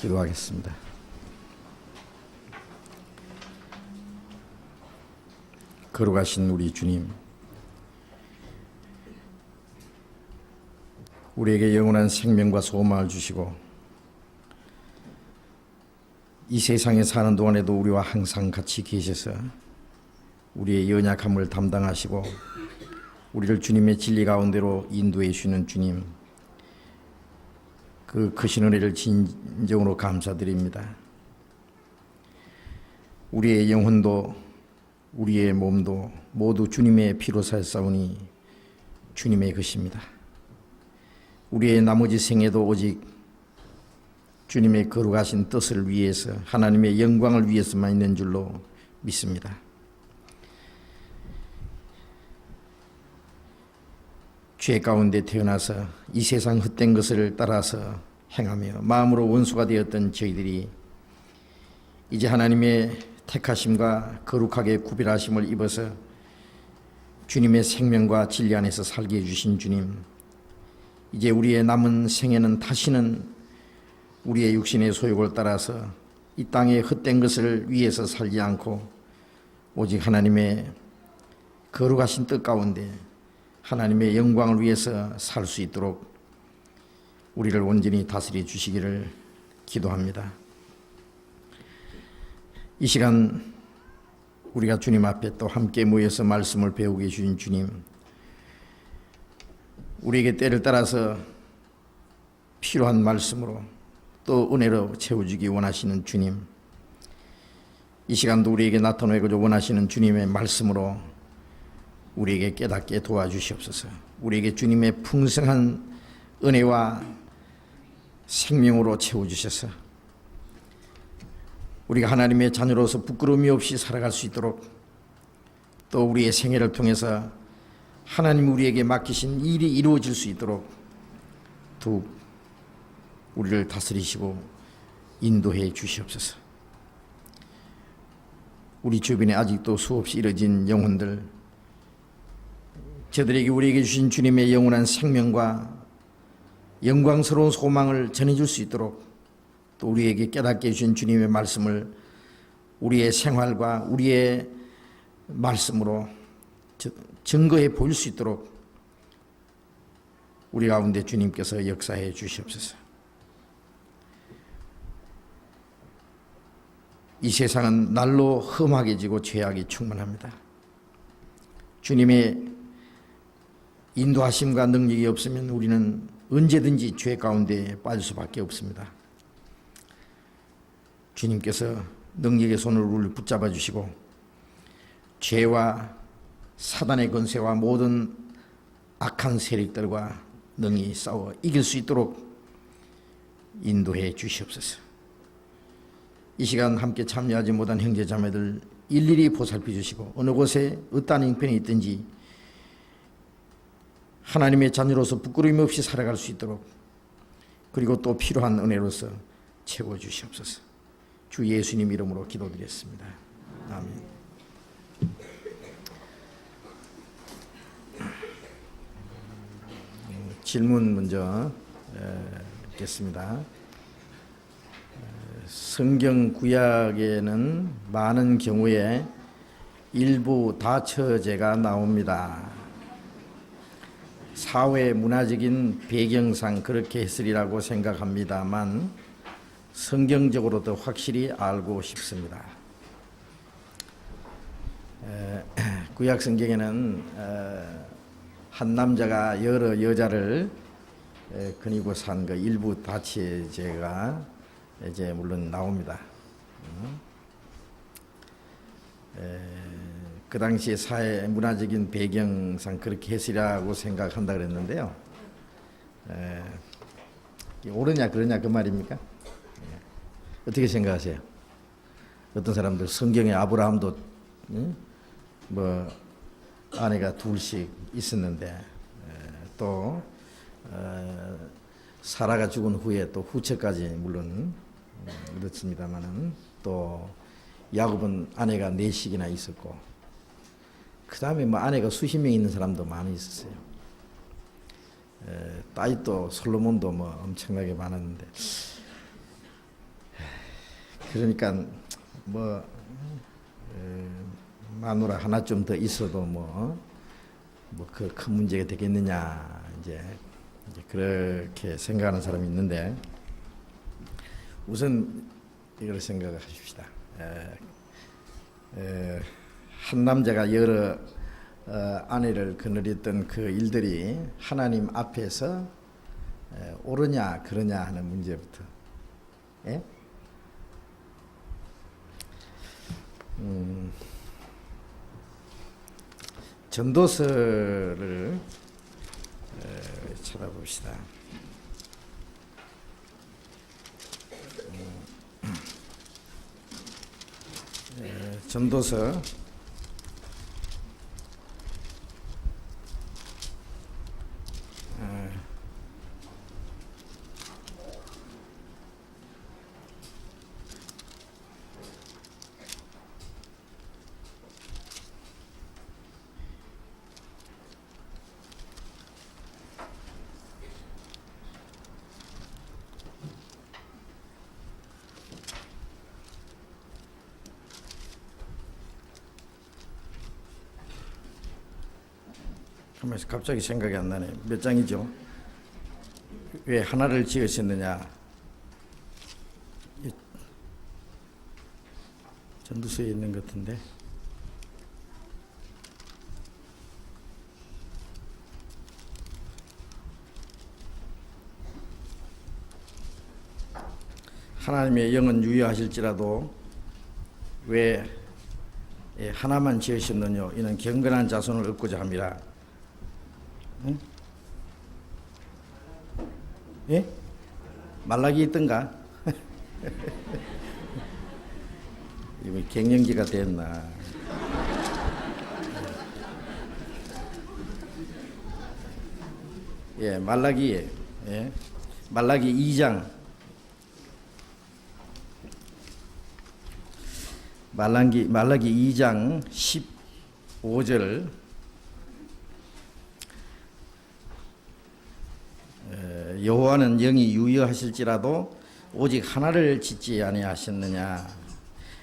기도하겠습니다. 거룩하신 우리 주님, 우리에게 영원한 생명과 소망을 주시고 이 세상에 사는 동안에도 우리와 항상 같이 계셔서 우리의 연약함을 담당하시고 우리를 주님의 진리 가운데로 인도해 주시는 주님, 그 크신 은혜를 진정으로 감사드립니다. 우리의 영혼도 우리의 몸도 모두 주님의 피로 샀사오니 주님의 것입니다. 우리의 나머지 생애도 오직 주님의 거룩하신 뜻을 위해서, 하나님의 영광을 위해서만 있는 줄로 믿습니다. 죄 가운데 태어나서 이 세상 헛된 것을 따라서 행하며 마음으로 원수가 되었던 저희들이 이제 하나님의 택하심과 거룩하게 구별하심을 입어서 주님의 생명과 진리 안에서 살게 해주신 주님, 이제 우리의 남은 생애는 다시는 우리의 육신의 소욕을 따라서 이 땅의 헛된 것을 위해서 살지 않고 오직 하나님의 거룩하신 뜻 가운데 하나님의 영광을 위해서 살 수 있도록 우리를 온전히 다스려 주시기를 기도합니다. 이 시간 우리가 주님 앞에 또 함께 모여서 말씀을 배우게 해주신 주님, 우리에게 때를 따라서 필요한 말씀으로 또 은혜로 채워주기 원하시는 주님, 이 시간도 우리에게 나타내고자 원하시는 주님의 말씀으로 우리에게 깨닫게 도와주시옵소서. 우리에게 주님의 풍성한 은혜와 생명으로 채워주셔서 우리가 하나님의 자녀로서 부끄러움이 없이 살아갈 수 있도록, 또 우리의 생애를 통해서 하나님 우리에게 맡기신 일이 이루어질 수 있도록 더욱 우리를 다스리시고 인도해 주시옵소서. 우리 주변에 아직도 수없이 이뤄진 영혼들, 저들에게 우리에게 주신 주님의 영원한 생명과 영광스러운 소망을 전해줄 수 있도록, 또 우리에게 깨닫게 해주신 주님의 말씀을 우리의 생활과 우리의 말씀으로 증거해 보일 수 있도록 우리 가운데 주님께서 역사해 주시옵소서. 이 세상은 날로 험하게지고 죄악이 충만합니다. 주님의 인도하심과 능력이 없으면 우리는 언제든지 죄 가운데 빠질 수밖에 없습니다. 주님께서 능력의 손으로 우리를 붙잡아 주시고 죄와 사단의 권세와 모든 악한 세력들과 능히 싸워 이길 수 있도록 인도해 주시옵소서. 이 시간 함께 참여하지 못한 형제 자매들 일일이 보살펴 주시고 어느 곳에 어떠한 형편이 있든지 하나님의 자녀로서 부끄러움 없이 살아갈 수 있도록, 그리고 또 필요한 은혜로서 채워주시옵소서. 주 예수님 이름으로 기도드렸습니다. 아멘. 질문 먼저 읽겠습니다. 성경 구약에는 많은 경우에 일부 다처제가 나옵니다. 사회 문화적인 배경상 그렇게 했으리라고 생각합니다만 성경적으로 더 확실히 알고 싶습니다. 구약 성경에는 한 남자가 여러 여자를 거니고 산 그 일부 다처제가 이제 물론 나옵니다. 그 당시에 사회 문화적인 배경상 그렇게 했으리라고 생각한다 그랬는데요. 옳으냐 그러냐 그 말입니까? 어떻게 생각하세요? 어떤 사람들 성경에 아브라함도 뭐 아내가 둘씩 있었는데 또 사라가 죽은 후에 또 후처까지 물론 그렇습니다만은 또 야곱은 아내가 넷씩이나 있었고, 그 다음에 뭐 아내가 수십 명 있는 사람도 많이 있었어요. 딸이 또 솔로몬도 뭐 엄청나게 많았는데, 그러니까 뭐 마누라 하나 좀 더 있어도 뭐 그 큰 문제가 되겠느냐 이제 그렇게 생각하는 사람이 있는데, 우선 이걸 생각하십시다. 한 남자가 여러 아내를 거느렸던 그 일들이 하나님 앞에서 옳으냐 그러냐 하는 문제부터. 예? 전도서를 찾아봅시다. 전도서 3장에서 갑자기 생각이 안 나네. 몇 장이죠? 왜 하나를 지으셨느냐? 전도서에 있는 것 같은데. 하나님의 영은 유효하실지라도 왜 하나만 지으셨느냐? 이는 경건한 자손을 얻고자 함이라. 응? 예? 말라기 있던가? 이거 갱년기가 됐나? 예, 말라기에, 예, 말라기 2장, 말라기 2장 15절. 여호와는 영이 유효하실지라도 오직 하나를 짓지 아니하셨느냐?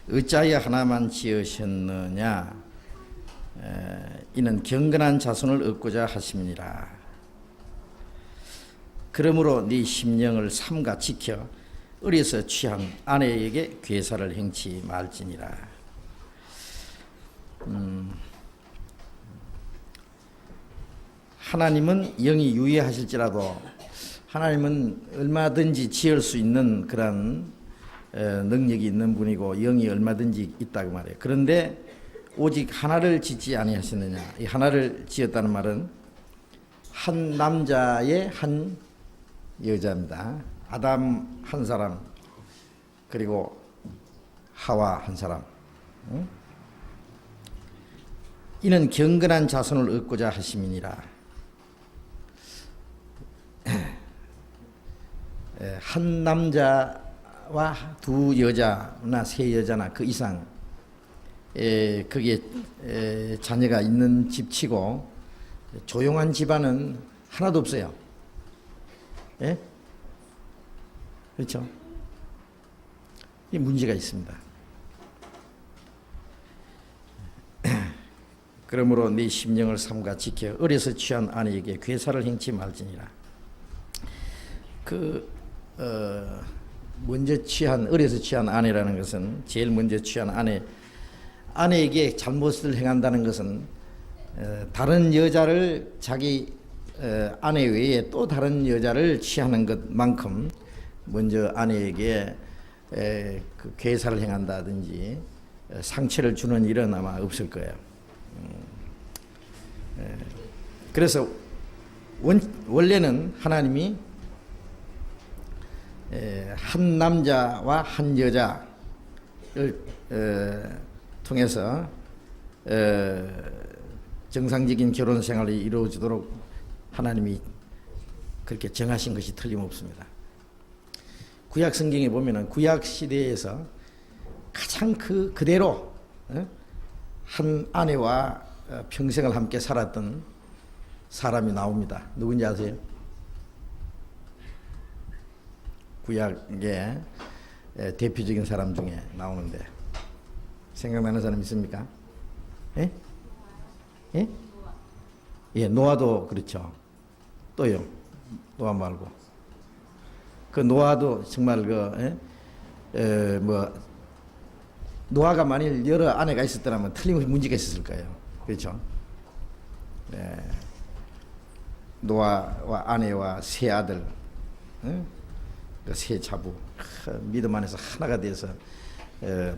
어찌하여 하나만 지으셨느냐? 이는 경건한 자손을 얻고자 하심이니라. 그러므로 네 심령을 삼가 지켜 어려서 취한 아내에게 괴사를 행치 말지니라. 하나님은 영이 유효하실지라도 하나님은 얼마든지 지을 수 있는 그런 능력이 있는 분이고 영이 얼마든지 있다고 말해요. 그런데 오직 하나를 짓지 아니하셨느냐. 이 하나를 지었다는 말은 한 남자의 한 여자입니다. 아담 한 사람, 그리고 하와 한 사람. 이는 경건한 자손을 얻고자 하심이니라. 한 남자와 두 여자나 세 여자나 그 이상 거기에 자녀가 있는 집치고 조용한 집안은 하나도 없어요. 예? 그렇죠? 이 문제가 있습니다. 그러므로 네 심령을 삼가 지켜 어려서 취한 아내에게 괴사를 행치 말지니라. 먼저 취한, 어려서 취한 아내라는 것은, 제일 먼저 취한 아내에게 잘못을 행한다는 것은 다른 여자를 자기 아내 외에 또 다른 여자를 취하는 것만큼 먼저 아내에게 그 괴사를 행한다든지 상처를 주는 일은 아마 없을 거예요. 그래서 원래는 하나님이 한 남자와 한 여자를 통해서 정상적인 결혼 생활이 이루어지도록 하나님이 그렇게 정하신 것이 틀림없습니다. 구약 성경에 보면은 구약 시대에서 가장 그대로 한 아내와 평생을 함께 살았던 사람이 나옵니다. 누군지 아세요? 구약에 대표적인 사람 중에 나오는데 생각나는 사람 있습니까? 예? 예? 예, 노아도 그렇죠. 또요. 노아 말고. 그 노아도 정말 노아가 만일 여러 아내가 있었더라면 틀림없이 문제가 있었을 거예요. 그렇죠? 예. 노아와 아내와 세 아들, 세 자부, 믿음 안에서 하나가 돼서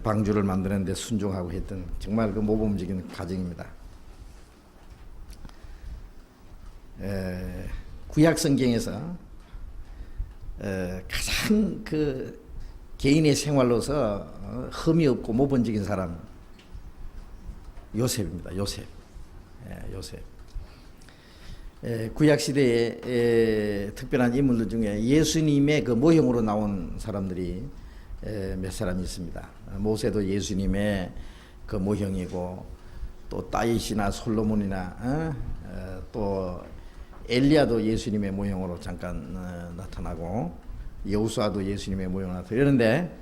방주를 만드는데 순종하고 했던 정말 그 모범적인 가정입니다. 구약 성경에서 가장 그 개인의 생활로서 흠이 없고 모범적인 사람 요셉입니다. 요셉. 요셉. 구약 시대에 특별한 인물들 중에 예수님의 그 모형으로 나온 사람들이 몇 사람 있습니다. 모세도 예수님의 그 모형이고 또 다윗이나 솔로몬이나 또 엘리야도 예수님의 모형으로 잠깐 나타나고 여호수아도 예수님의 모형으로 나타나고 이러는데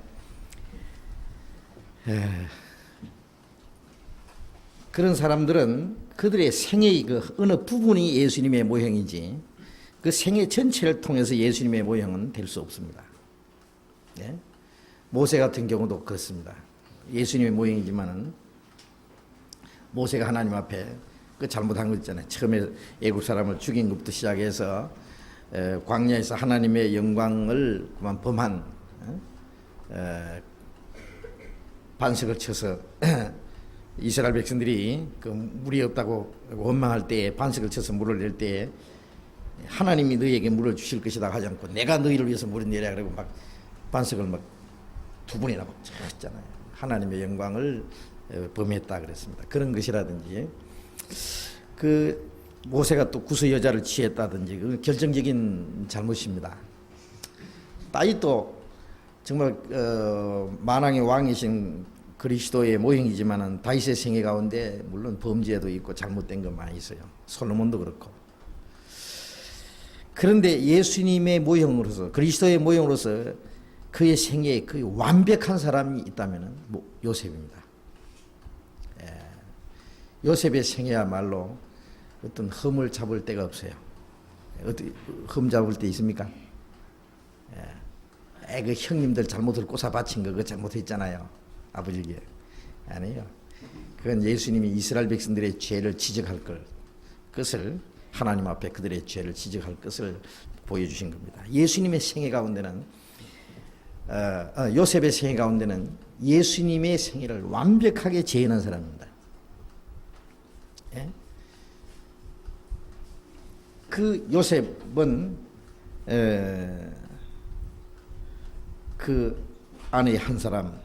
그런 사람들은 그들의 생애의 그 어느 부분이 예수님의 모형이지 그 생애 전체를 통해서 예수님의 모형은 될 수 없습니다. 예? 모세 같은 경우도 그렇습니다. 예수님의 모형이지만은 모세가 하나님 앞에 그 잘못한 거 있잖아요. 처음에 애국 사람을 죽인 것부터 시작해서 광야에서 하나님의 영광을 그만 범한 반석을 쳐서 이스라엘 백성들이 그 물이 없다고 원망할 때에 반석을 쳐서 물을 낼 때에 하나님이 너희에게 물을 주실 것이다 하지 않고 내가 너희를 위해서 물을 내라 그러고 막 반석을 막 두 번이나 막 쳤잖아요. 하나님의 영광을 범했다 그랬습니다. 그런 것이라든지 그 모세가 또 구스 여자를 취했다든지 그 결정적인 잘못입니다. 다윗도 정말 만왕의 왕이신 그리스도의 모형이지만은 다윗의 생애 가운데 물론 범죄도 있고 잘못된 것 많이 있어요. 솔로몬도 그렇고. 그런데 예수님의 모형으로서 그리스도의 모형으로서 그의 생애에 그 완벽한 사람이 있다면은 요셉입니다. 요셉의 생애야말로 어떤 흠을 잡을 데가 없어요. 어떻게 흠 잡을 데 있습니까? 그 형님들 잘못을 꼬사 바친 거 그거 잘못했잖아요. 아버지에게. 아니에요. 그건 예수님이 이스라엘 백성들의 죄를 지적할 것을 하나님 앞에 그들의 죄를 지적할 것을 보여주신 겁니다. 예수님의 생애 가운데는 요셉의 생애 가운데는 예수님의 생애를 완벽하게 재현한 사람입니다. 예? 그 요셉은 그 아내의 한 사람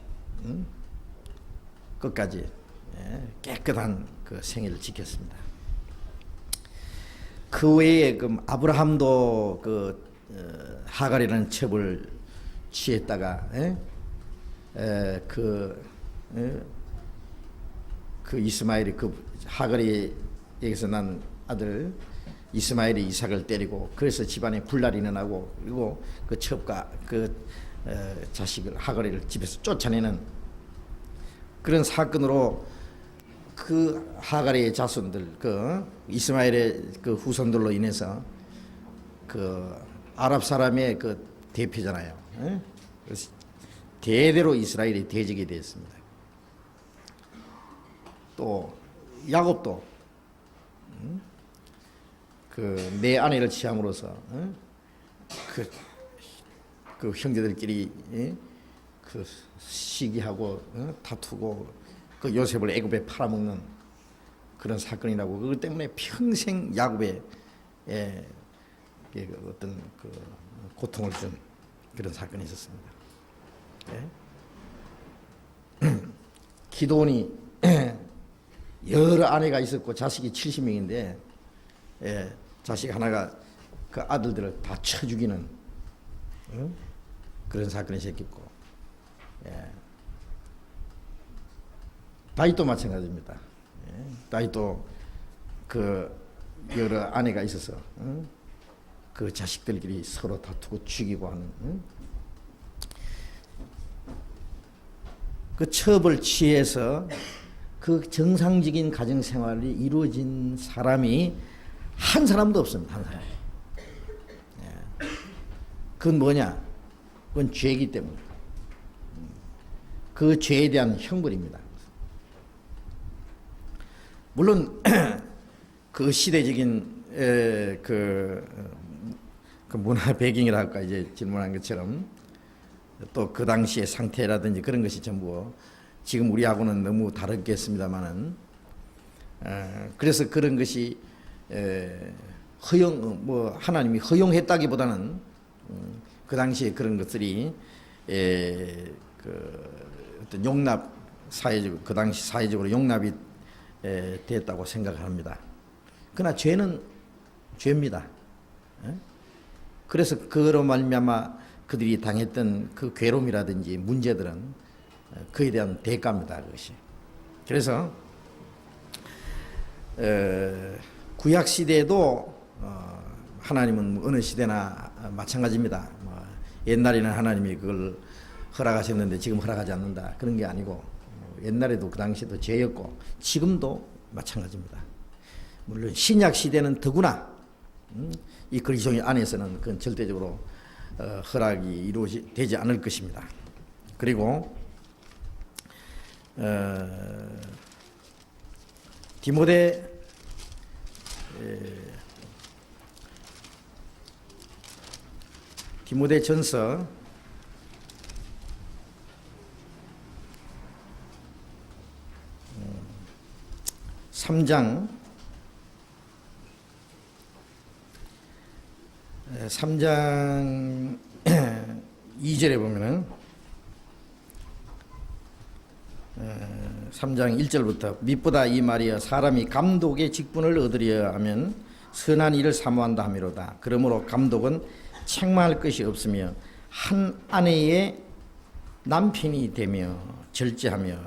끝까지 깨끗한 그 생애를 지켰습니다. 그 외에 그 아브라함도 그 하갈이라는 첩을 취했다가 그 이스마엘이 그 하갈이에게서 난 아들 이스마엘이 이삭을 때리고 그래서 집안에 불날이 일어나고 그리고 그 첩과 그 자식을 하갈이를 집에서 쫓아내는 그런 사건으로 그 하갈의 자손들 그 이스마엘의 그 후손들로 인해서 그 아랍 사람의 그 대표잖아요. 그래서 대대로 이스라엘이 대적이 되었습니다. 또 야곱도 그 내 아내를 취함으로써 그 형제들끼리 그 시기하고 다투고 그 요셉을 애굽에 팔아먹는 그런 사건이라고 그것 때문에 평생 야곱의 어떤 그 고통을 준 그런 사건이 있었습니다. 기도원이 여러 아내가 있었고 자식이 70명인데 자식 하나가 그 아들들을 다 쳐 죽이는 그런 사건이 생겼고 다윗도 마찬가지입니다. 다윗도 그 여러 아내가 있어서 그 자식들끼리 서로 다투고 죽이고 하는 그 첩을 취해서 그 정상적인 가정 생활이 이루어진 사람이 한 사람도 없습니다. 한 사람. 그건 뭐냐? 그건 죄이기 때문에. 그 죄에 대한 형벌입니다. 물론 그 시대적인 그 문화 배경이랄까 이제 질문한 것처럼 또 그 당시의 상태라든지 그런 것이 전부 지금 우리하고는 너무 다르겠습니다만은 그래서 그런 것이 하나님이 허용했다기보다는 그 당시에 그런 것들이 어떤 용납 사회적 그 당시 사회적으로 용납이 됐다고 생각합니다. 그러나 죄는 죄입니다. 그래서 그로 말미암아 그들이 당했던 그 괴로움이라든지 문제들은 그에 대한 대가입니다. 그것이. 그래서 구약 시대에도 하나님은 어느 시대나 마찬가지입니다. 옛날에는 하나님이 그걸 허락하셨는데 지금 허락하지 않는다. 그런 게 아니고 옛날에도 그 당시에도 죄였고 지금도 마찬가지입니다. 물론 신약 시대는 더구나 이 그리스도 안에서는 그건 절대적으로 허락이 되지 않을 것입니다. 그리고 디모데전서 3장 2절에 보면은 3장 1절부터 밑보다 이 말이여 사람이 감독의 직분을 얻으려 하면 선한 일을 사모한다 하미로다. 그러므로 감독은 책망할 것이 없으며 한 아내의 남편이 되며 절제하며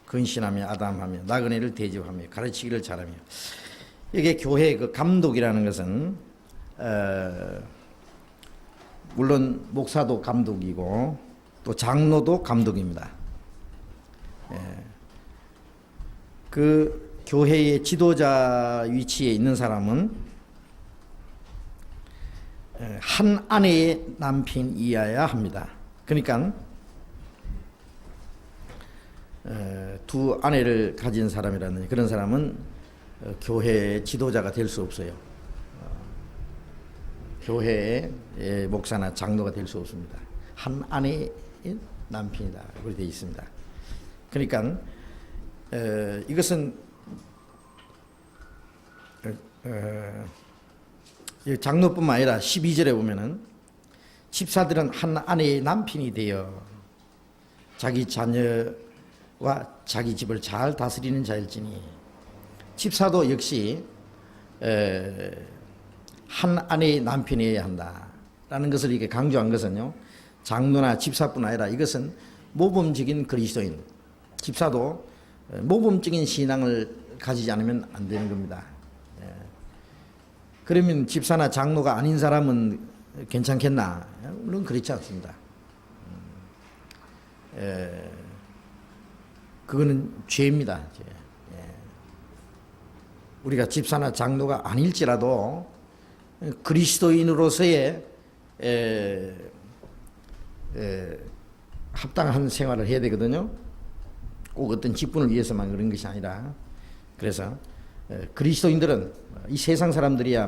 근신하며 아담하며 나그네를 대접하며 가르치기를 잘하며. 이게 교회의 그 감독이라는 것은 물론 목사도 감독이고 또 장로도 감독입니다. 그 교회의 지도자 위치에 있는 사람은 한 아내의 남편이어야 합니다. 그러니까 두 아내를 가진 사람이라든지 그런 사람은 교회의 지도자가 될 수 없어요. 교회의 목사나 장로가 될 수 없습니다. 한 아내의 남편이다. 그렇게 되어 있습니다. 그러니까 이것은 장로뿐만 아니라 12절에 보면은 집사들은 한 아내의 남편이 되어 자기 자녀와 자기 집을 잘 다스리는 자일지니. 집사도 역시 한 아내의 남편이어야 한다라는 것을 이렇게 강조한 것은요, 장로나 집사뿐 아니라 이것은 모범적인 그리스도인, 집사도 모범적인 신앙을 가지지 않으면 안 되는 겁니다. 그러면 집사나 장로가 아닌 사람은 괜찮겠나? 물론 그렇지 않습니다. 그거는 죄입니다. 죄. 우리가 집사나 장로가 아닐지라도 그리스도인으로서의 합당한 생활을 해야 되거든요. 꼭 어떤 직분을 위해서만 그런 것이 아니라. 그래서 그리스도인들은 이 세상 사람들이야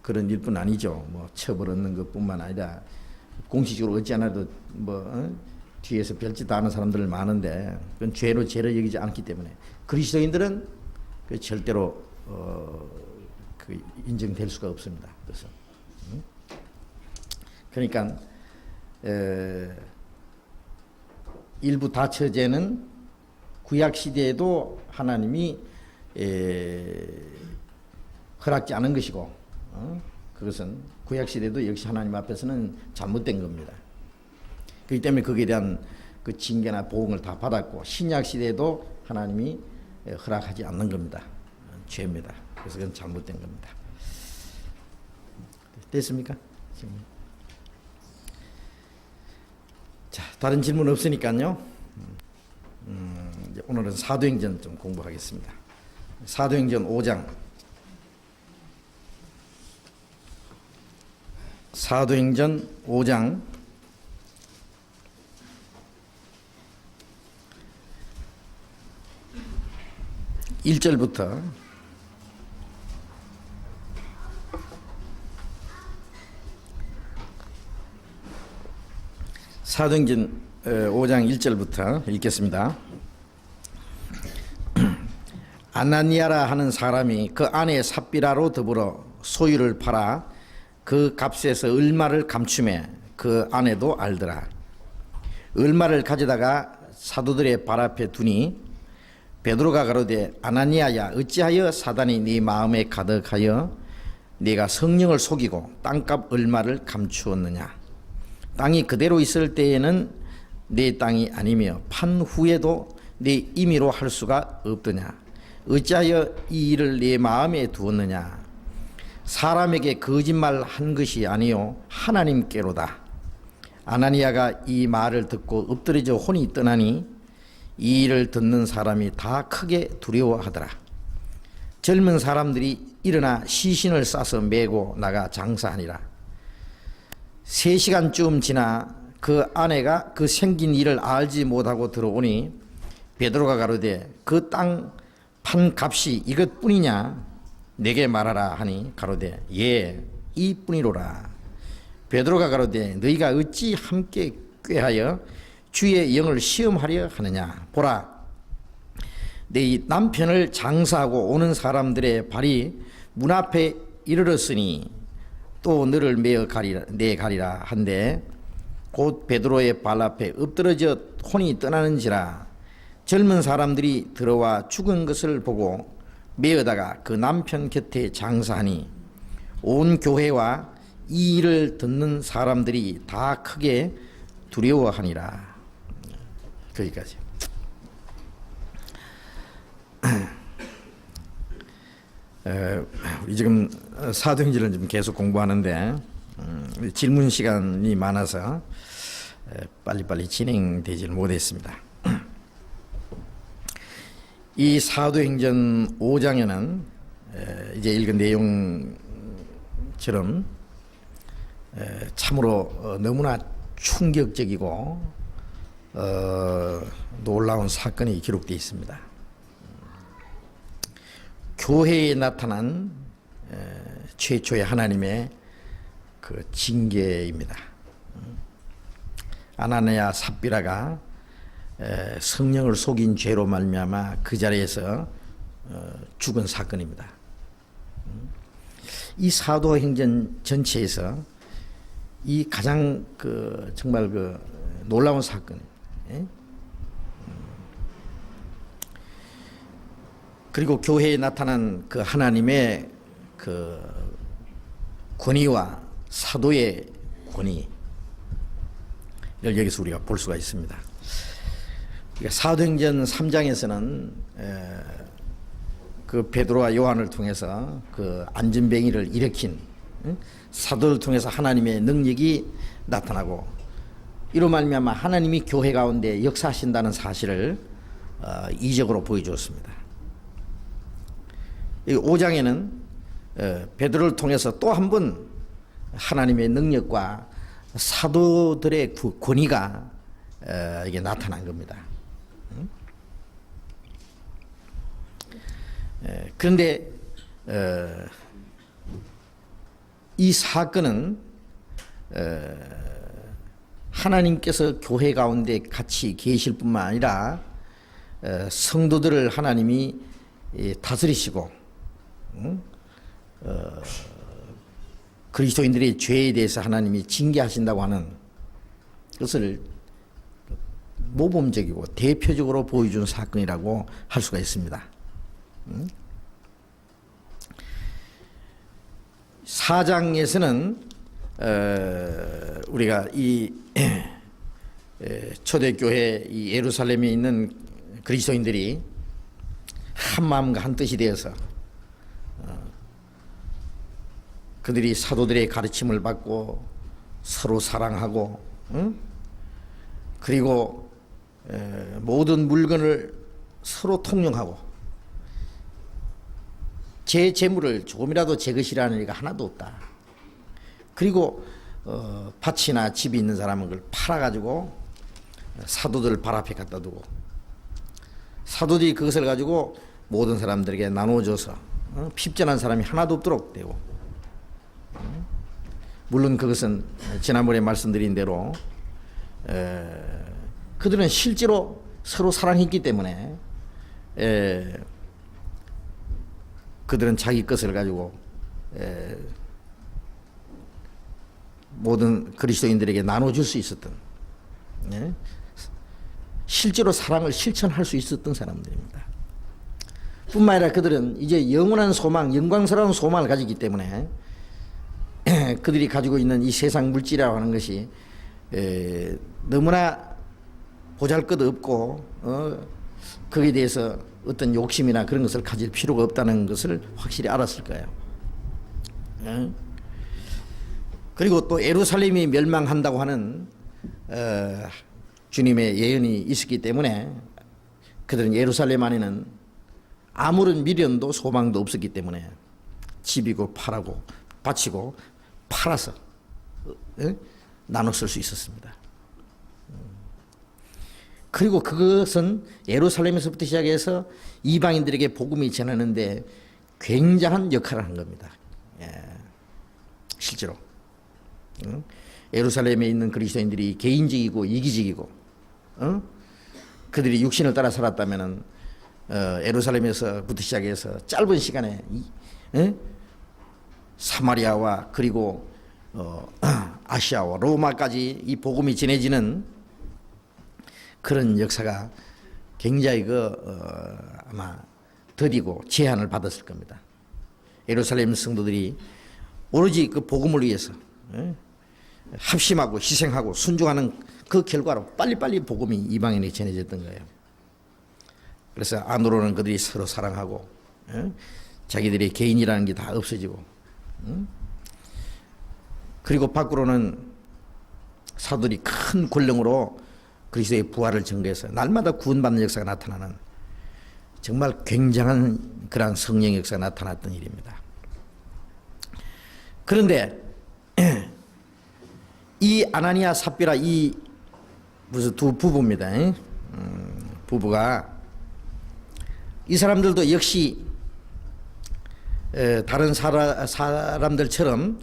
그런 일뿐 아니죠. 처벌 얻는 것뿐만 아니라 공식적으로 얻지 않아도 뒤에서 별짓 다 하는 사람들 많은데 그건 죄를 여기지 않기 때문에 그리스도인들은 절대로 인정될 수가 없습니다. 그래서 그러니까 일부 다처제는 구약 시대에도 하나님이 허락지 않은 것이고 그것은 구약 시대도 역시 하나님 앞에서는 잘못된 겁니다. 그렇기 때문에 거기에 대한 그 징계나 보응을 다 받았고 신약 시대에도 하나님이 허락하지 않는 겁니다. 죄입니다. 그래서 그건 잘못된 겁니다. 됐습니까? 지금. 자, 다른 질문 없으니까요. 이제 오늘은 사도행전 좀 공부하겠습니다. 사도행전 5장. 사도행전 5장 1절부터 사도행전 5장 1절부터 읽겠습니다. 아나니아라 하는 사람이 그 아내 삽비라로 더불어 소유를 팔아 그 값에서 얼마를 감추매 그 아내도 알더라. 얼마를 가져다가 사도들의 발 앞에 두니 베드로가 가로되 아나니아야 어찌하여 사단이 네 마음에 가득하여 네가 성령을 속이고 땅값 얼마를 감추었느냐. 땅이 그대로 있을 때에는 네 땅이 아니며 판 후에도 네 임의로 할 수가 없더냐. 어찌하여 이 일을 네 마음에 두었느냐. 사람에게 거짓말 한 것이 아니요 하나님께로다. 아나니아가 이 말을 듣고 엎드려져 혼이 떠나니 이 일을 듣는 사람이 다 크게 두려워하더라. 젊은 사람들이 일어나 시신을 싸서 메고 나가 장사하니라. 3시간쯤 지나 그 아내가 그 생긴 일을 알지 못하고 들어오니 베드로가 가로되 그 땅 판 값이 이것뿐이냐 내게 말하라 하니 가로되 예 이뿐이로라. 베드로가 가로되 너희가 어찌 함께 꾀하여 주의 영을 시험하려 하느냐. 보라 내 남편을 장사하고 오는 사람들의 발이 문 앞에 이르렀으니 또 너를 메어 가리라 한데 곧 베드로의 발 앞에 엎드러져 혼이 떠나는지라. 젊은 사람들이 들어와 죽은 것을 보고 메어다가 그 남편 곁에 장사하니 온 교회와 이 일을 듣는 사람들이 다 크게 두려워하니라. 거기까지. 우리 지금 사도행전을 좀 계속 공부하는데 질문 시간이 많아서 빨리빨리 진행되지는 못했습니다. 이 사도행전 5장에는 이제 읽은 내용처럼 참으로 너무나 충격적이고 놀라운 사건이 기록되어 있습니다. 교회에 나타난 최초의 하나님의 그 징계입니다. 아나니아 삽비라가 성령을 속인 죄로 말미암아 그 자리에서 죽은 사건입니다. 이 사도행전 전체에서 이 가장 그 정말 그 놀라운 사건. 그리고 교회에 나타난 그 하나님의 그 권위와 사도의 권위를 여기서 우리가 볼 수가 있습니다. 사도행전 3장에서는 그 베드로와 요한을 통해서 그 안전뱅이를 일으킨 사도를 통해서 하나님의 능력이 나타나고 이로 말미암아 하나님이 교회 가운데 역사하신다는 사실을 이적으로 보여주었습니다. 5장에는 베드로를 통해서 또 한 번 하나님의 능력과 사도들의 그 권위가 이게 나타난 겁니다. 그런데 이 사건은 하나님께서 교회 가운데 같이 계실 뿐만 아니라 성도들을 하나님이 다스리시고 그리스도인들의 죄에 대해서 하나님이 징계하신다고 하는 것을 모범적이고 대표적으로 보여준 사건이라고 할 수가 있습니다. 4장에서는 우리가 이 초대교회 이 예루살렘에 있는 그리스도인들이 한 마음과 한 뜻이 되어서 그들이 사도들의 가르침을 받고 서로 사랑하고 그리고 모든 물건을 서로 통용하고 제 재물을 조금이라도 제 것이라는 일이 하나도 없다. 그리고 밭이나 집이 있는 사람은 그걸 팔아가지고 사도들 발 앞에 갖다 두고 사도들이 그것을 가지고 모든 사람들에게 나눠줘서 핍전한 사람이 하나도 없도록 되고, 물론 그것은 지난번에 말씀드린 대로 그들은 실제로 서로 사랑했기 때문에 그들은 자기 것을 가지고 모든 그리스도인들에게 나눠줄 수 있었던, 실제로 사랑을 실천할 수 있었던 사람들입니다. 뿐만 아니라 그들은 이제 영원한 소망, 영광스러운 소망을 가지기 때문에 그들이 가지고 있는 이 세상 물질이라고 하는 것이 너무나 보잘것없고 거기에 대해서 어떤 욕심이나 그런 것을 가질 필요가 없다는 것을 확실히 알았을 거예요. 그리고 또 예루살렘이 멸망한다고 하는 주님의 예언이 있었기 때문에 그들은 예루살렘 안에는 아무런 미련도 소망도 없었기 때문에 집이고 팔하고 바치고 팔아서 나눠 쓸 수 있었습니다. 그리고 그것은 예루살렘에서부터 시작해서 이방인들에게 복음이 전하는데 굉장한 역할을 한 겁니다. 실제로 예루살렘에 있는 그리스도인들이 개인적이고 이기적이고 그들이 육신을 따라 살았다면은 예루살렘에서부터 시작해서 짧은 시간에 사마리아와 그리고 아시아와 로마까지 이 복음이 전해지는 그런 역사가 굉장히 아마 더디고 제한을 받았을 겁니다. 예루살렘 성도들이 오로지 그 복음을 위해서 합심하고 희생하고 순종하는 그 결과로 빨리빨리 복음이 이방인에게 전해졌던 거예요. 그래서 안으로는 그들이 서로 사랑하고 자기들의 개인이라는 게 다 없어지고, 그리고 밖으로는 사도들이 큰 권능으로 그리스도의 부활을 증거해서 날마다 구원받는 역사가 나타나는 정말 굉장한 그러한 성령 역사가 나타났던 일입니다. 그런데 이 아나니아 삽비라 이 무슨 두 부부입니다. 부부가 이 사람들도 역시 다른 사람들처럼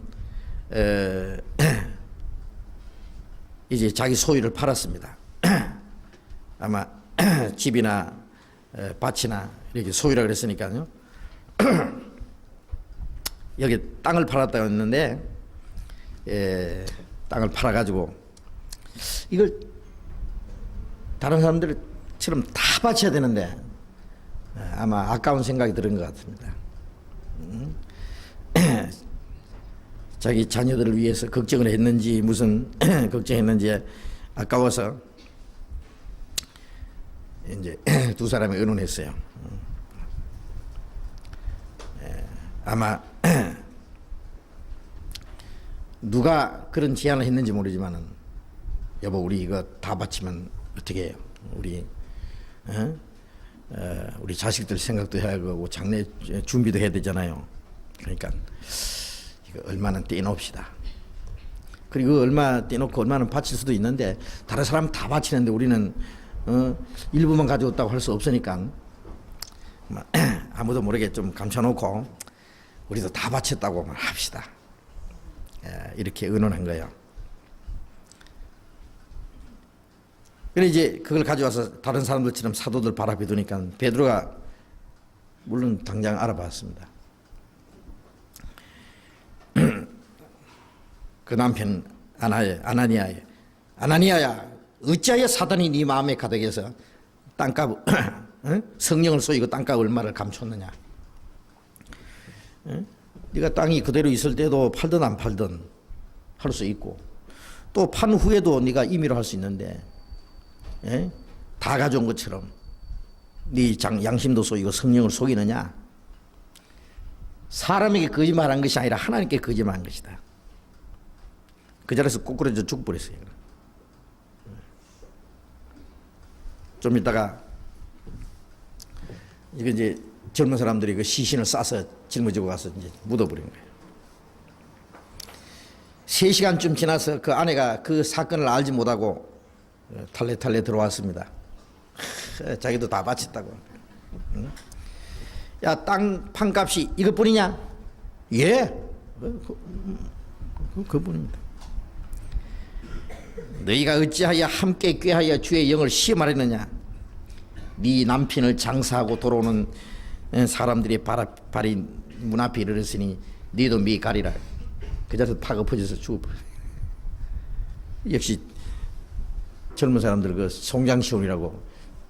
이제 자기 소유를 팔았습니다. 아마 집이나 밭이나 이렇게 소유라 그랬으니까요. 여기 땅을 팔았다고 했는데 땅을 팔아가지고 이걸 다른 사람들처럼 다 바쳐야 되는데 아마 아까운 생각이 들은 것 같습니다. 자기 자녀들을 위해서 걱정을 했는지 무슨 걱정했는지 아까워서 이제 두 사람이 의논했어요. 아마 누가 그런 제안을 했는지 모르지만은 여보 우리 이거 다 바치면 어떻게 해요? 우리 자식들 생각도 해야 하고 장래 준비도 해야 되잖아요. 그러니까 이거 얼마는 떼놓읍시다. 그리고 얼마 떼놓고 얼마는 바칠 수도 있는데 다른 사람 다 바치는데 우리는 일부만 가져왔다고 할 수 없으니까 아무도 모르게 좀 감춰놓고 우리도 다 바쳤다고 합시다. 이렇게 의논한 거예요. 그래 이제 그걸 가져와서 다른 사람들처럼 사도들 발 앞에 두니까 베드로가 물론 당장 알아봤습니다. 그 남편 아나니아야 어찌하여 사단이 네 마음에 가득해서 땅값 성령을 쏘이고 땅값 얼마를 감췄느냐. 네가 땅이 그대로 있을 때도 팔든 안 팔든 할 수 있고 또 판 후에도 네가 임의로 할 수 있는데 다 가져온 것처럼 네 양심도 속이고 성령을 속이느냐. 사람에게 거짓말한 것이 아니라 하나님께 거짓말한 것이다. 그 자리에서 꼬꾸라져 죽어버렸어요. 좀 이따가 이거 이제 젊은 사람들이 그 시신을 싸서 짊어지고 가서 이제 묻어버린 거예요. 3시간쯤 지나서 그 아내가 그 사건을 알지 못하고 탈레탈레 들어왔습니다. 자기도 다 바쳤다고. 야, 땅 판값이 이것뿐이냐? 예, 그뿐입니다. 너희가 어찌하여 함께 꾀하여 주의 영을 시험하려느냐? 네 남편을 장사하고 돌아오는 사람들이 발이 문 앞에 이르렀으니 너희도 미 가리라. 그 자리에서 팍 엎어져서 죽어버려. 역시 젊은 사람들 그 송장시온이라고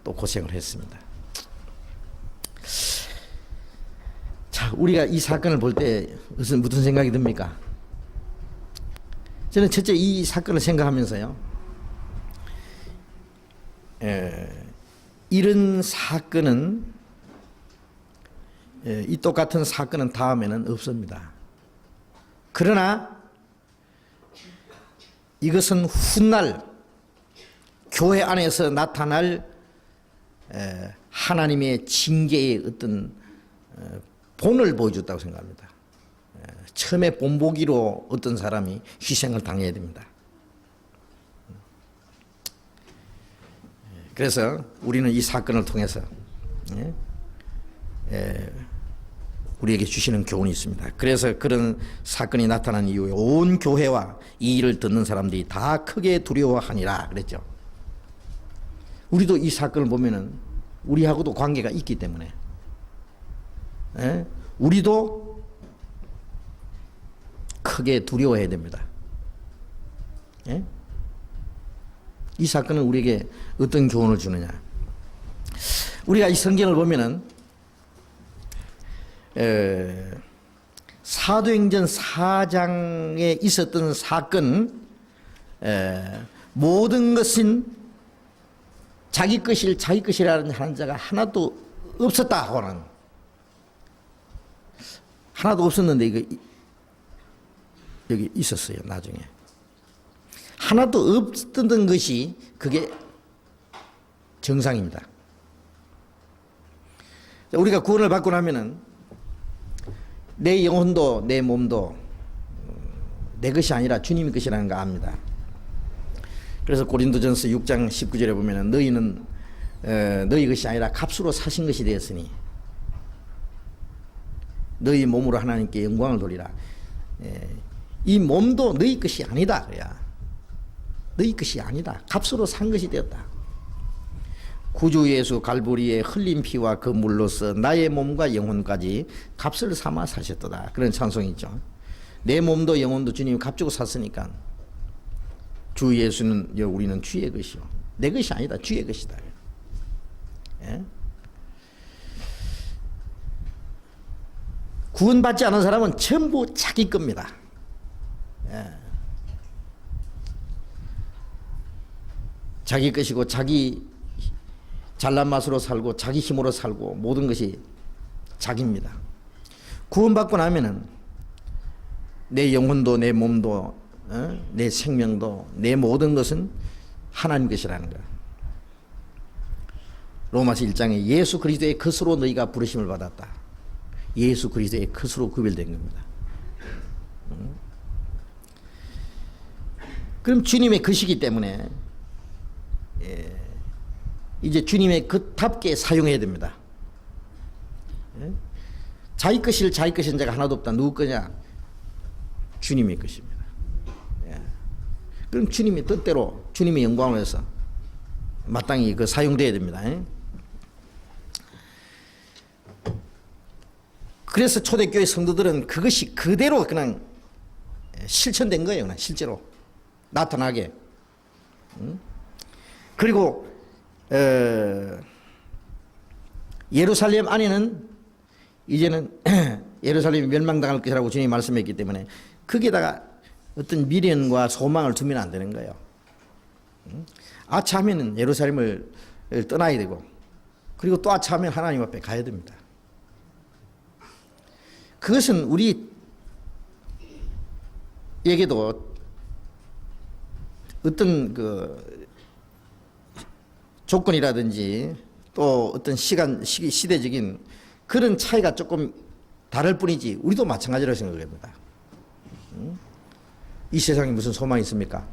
또 고생을 했습니다. 자, 우리가 이 사건을 볼 때 무슨 생각이 듭니까? 저는 첫째 이 사건을 생각하면서요, 이런 사건은, 이 똑같은 사건은 다음에는 없습니다. 그러나 이것은 훗날 교회 안에서 나타날 하나님의 징계의 어떤 본을 보여줬다고 생각합니다. 처음에 본보기로 어떤 사람이 희생을 당해야 됩니다. 그래서 우리는 이 사건을 통해서 우리에게 주시는 교훈이 있습니다. 그래서 그런 사건이 나타난 이후에 온 교회와 이 일을 듣는 사람들이 다 크게 두려워하니라 그랬죠. 우리도 이 사건을 보면은 우리하고도 관계가 있기 때문에 우리도 크게 두려워해야 됩니다. 이 사건은 우리에게 어떤 교훈을 주느냐? 우리가 이 성경을 보면은 사도행전 4장에 있었던 사건, 모든 것은 자기 것이라는 하는 자가 하나도 없었다 하고는, 하나도 없었는데 이거 여기 있었어요. 나중에 하나도 없었던 것이 그게 정상입니다. 우리가 구원을 받고 나면은 내 영혼도 내 몸도 내 것이 아니라 주님의 것이라는 거 압니다. 그래서 고린도전서 6장 19절에 보면은 너희는 너희 것이 아니라 값으로 사신 것이 되었으니 너희 몸으로 하나님께 영광을 돌리라. 이 몸도 너희 것이 아니다. 그래야 너희 것이 아니다. 값으로 산 것이 되었다. 구주 예수 갈보리에 흘린 피와 그 물로서 나의 몸과 영혼까지 값을 삼아 사셨도다. 그런 찬송이죠. 내 몸도 영혼도 주님이 값주고 샀으니까 주 예수는 우리는 주의 것이요. 내 것이 아니다. 주의 것이다. 구원받지 않은 사람은 전부 자기 겁니다. 자기 것이고 자기 잘난 맛으로 살고 자기 힘으로 살고 모든 것이 자기입니다. 구원받고 나면은 내 영혼도 내 몸도 내 생명도 내 모든 것은 하나님 것이라는 거예요. 로마서 1장에 예수 그리스도의 것으로 너희가 부르심을 받았다. 예수 그리스도의 것으로 구별된 겁니다. 그럼 주님의 것이기 때문에 이제 주님의 것답게 사용해야 됩니다. 자기 것을 자기 것인 자가 하나도 없다. 누구 거냐? 주님의 것입니다. 그럼 주님의 뜻대로 주님의 영광을 위해서 마땅히 사용돼야 됩니다. 그래서 초대교회 성도들은 그것이 그대로 그냥 실천된 거예요. 그냥 실제로 나타나게. 그리고 예루살렘 안에는 이제는 예루살렘이 멸망당할 것이라고 주님이 말씀했기 때문에 거기에다가 어떤 미련과 소망을 두면 안 되는 거예요. 아차하면 예루살렘을 떠나야 되고, 그리고 또 아차하면 하나님 앞에 가야 됩니다. 그것은 우리에게도 어떤 조건이라든지 또 어떤 시대적인 그런 차이가 조금 다를 뿐이지 우리도 마찬가지라고 생각합니다. 이 세상에 무슨 소망이 있습니까?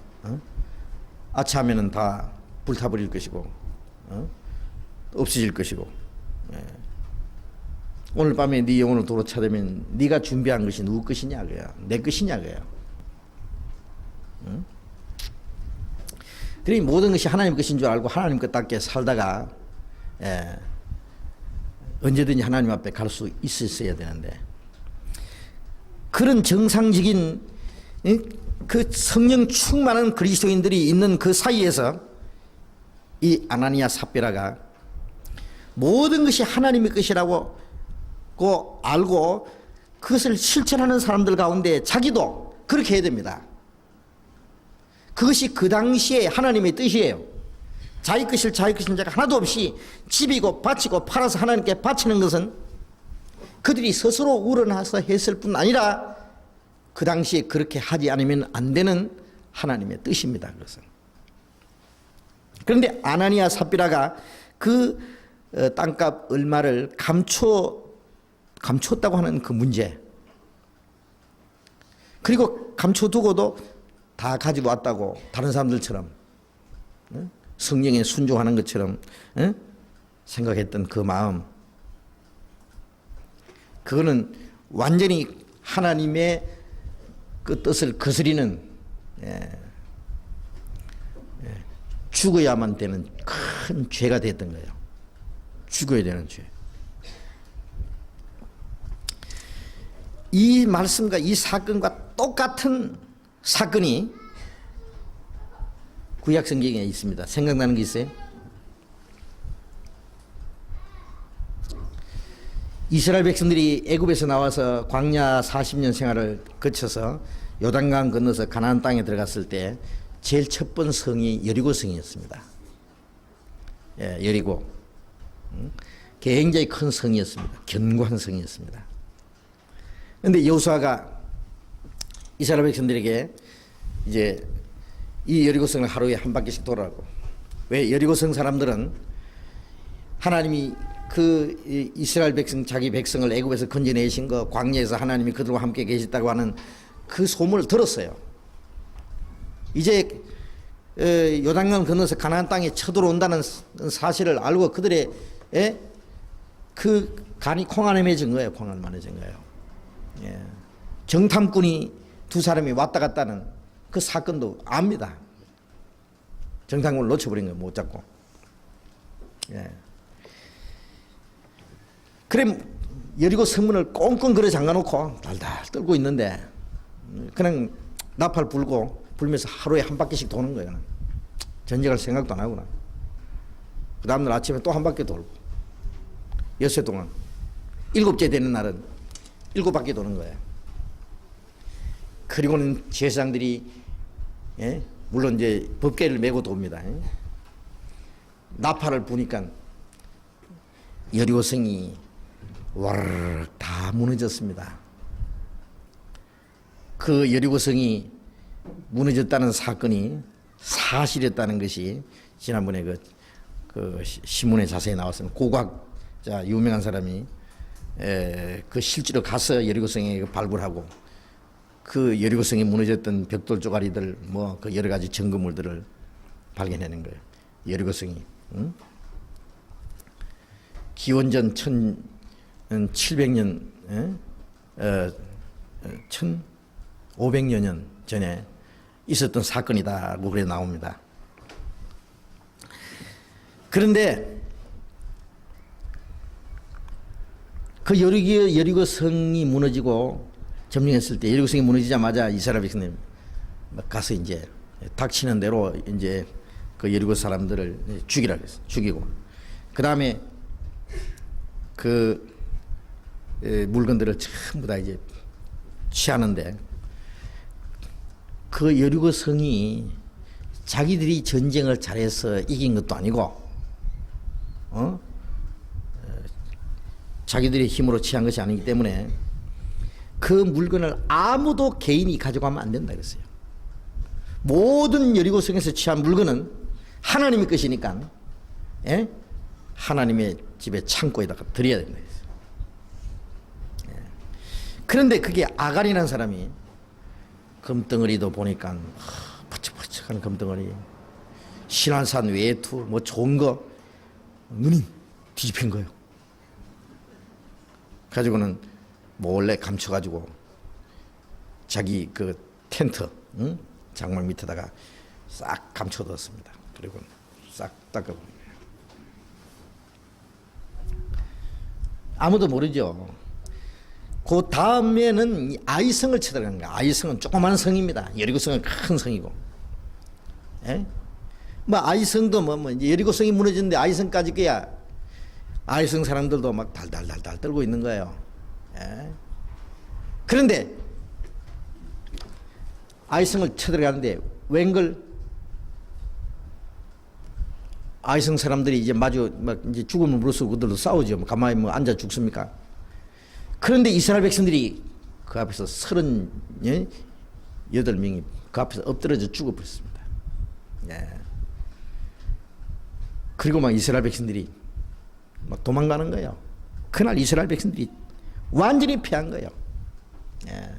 아차하면은 다 불타버릴 것이고 없어질 것이고. 오늘 밤에 네 영혼을 도로 차되면 네가 준비한 것이 누구 것이냐 그야 내 것이냐 그야. 그러니 모든 것이 하나님 것인 줄 알고 하나님 것답게 살다가 언제든지 하나님 앞에 갈 수 있었어야 되는데 그런 정상적인 그 성령 충만한 그리스도인들이 있는 그 사이에서 이 아나니아 삽비라가 모든 것이 하나님의 것이라고 알고 그것을 실천하는 사람들 가운데 자기도 그렇게 해야 됩니다. 그것이 그 당시에 하나님의 뜻이에요. 자기 것을 자기 것인 자가 하나도 없이 집이고 바치고 팔아서 하나님께 바치는 것은 그들이 스스로 우러나서 했을 뿐 아니라 그 당시에 그렇게 하지 않으면 안 되는 하나님의 뜻입니다. 그것은. 그런데 아나니아 삽비라가 그 땅값 얼마를 감췄다고 하는 그 문제, 그리고 감춰두고도 다 가지고 왔다고 다른 사람들처럼 성령에 순종하는 것처럼 생각했던 그 마음, 그거는 완전히 하나님의 그 뜻을 거스리는 죽어야만 되는 큰 죄가 됐던 거예요. 죽어야 되는 죄. 이 말씀과 이 사건과 똑같은 사건이 구약 성경에 있습니다. 생각나는 게 있어요? 이스라엘 백성들이 애굽에서 나와서 광야 40년 생활을 거쳐서 요단강 건너서 가나안 땅에 들어갔을 때 제일 첫 번째 성이 여리고 성이었습니다. 여리고. 굉장히 큰 성이었습니다. 견고한 성이었습니다. 그런데 여호수아가 이스라엘 백성들에게 이제 이 여리고성을 하루에 한 바퀴씩 돌아라고. 왜? 여리고성 사람들은 하나님이 그 이스라엘 백성, 자기 백성을 애굽에서 건져내신 거, 광야에서 하나님이 그들과 함께 계셨다고 하는 그 소문을 들었어요. 이제 요단강 건너서 가나안 땅에 쳐들어온다는 사실을 알고 그들의 그 간이 콩알에 맺은 거예요. 콩알 맺은 거예요. 정탐꾼이 두 사람이 왔다 갔다는 그 사건도 압니다. 정탐꾼을 놓쳐버린 거예요. 못 잡고. 그래 여리고 성문을 꽁꽁 걸어 잠가놓고 달달 떨고 있는데 그냥 나팔 불면서 하루에 한 바퀴씩 도는 거예요. 전쟁할 생각도 안 하구나. 그 다음날 아침에 또 한 바퀴 돌고 엿새 동안 7째 되는 날은 7바퀴 도는 거예요. 그리고는 제사장들이 물론 이제 법궤를 메고 돕니다. 나팔을 부니까 여리고성이 와르르 다 무너졌습니다. 그 여리고성이 무너졌다는 사건이 사실이었다는 것이 지난번에 그 신문에 자세히 나왔습니다. 고고학자 유명한 사람이 그 실제로 가서 여리고성에 발굴하고 그 여리고성에 무너졌던 벽돌 쪼가리들 뭐 그 여러 가지 증거물들을 발견해낸 거예요. 여리고성이 기원전 1700년 1500여 년 전에 있었던 사건이다고 그래 나옵니다. 그런데 그 여리고 성이 무너지고 점령했을 때 여리고 성이 무너지자마자 이스라엘 백성들 가서 이제 닥치는 대로 이제 그 여리고 사람들을 죽이라 그랬어요. 죽이고 그 다음에 그 물건들을 전부 다 이제 취하는데 그 여리고 성이 자기들이 전쟁을 잘해서 이긴 것도 아니고 자기들의 힘으로 취한 것이 아니기 때문에 그 물건을 아무도 개인이 가져가면 안 된다 그랬어요. 모든 여리고성에서 취한 물건은 하나님의 것이니까 예? 하나님의 집에 창고에다가 드려야 된다. 예. 그런데 그게 아간이라는 사람이 금덩어리도 보니까 퍼쩍퍼쩍한 금덩어리, 신한산 외투 뭐 좋은 거 눈이 뒤집힌 거예요. 가지고는 몰래 감춰가지고 자기 그 텐트, 응? 장막 밑에다가 싹 감춰뒀습니다. 그리고 싹 닦아버린 거예요. 아무도 모르죠. 그 다음에는 아이성을 쳐들어가는 거예요. 아이성은 조그마한 성입니다. 여리고성은 큰 성이고. 예? 뭐 아이성도 이제 여리고성이 무너졌는데 아이성까지 거야. 아이성 사람들도 막 달달달달 떨고 있는 거예요. 예? 그런데 아이성을 쳐들어가는데 웬걸 아이성 사람들이 이제 마주 막 이제 죽음을 무릅쓰고 그들도 싸우죠. 뭐 가만히 뭐 앉아 죽습니까? 그런데 이스라엘 백성들이 그 앞에서 38명이 그 앞에서 엎드려져 죽어버렸습니다. 예. 그리고 막 이스라엘 백성들이 막 도망가는 거예요. 그날 이스라엘 백성들이 완전히 패한 거예요. 예.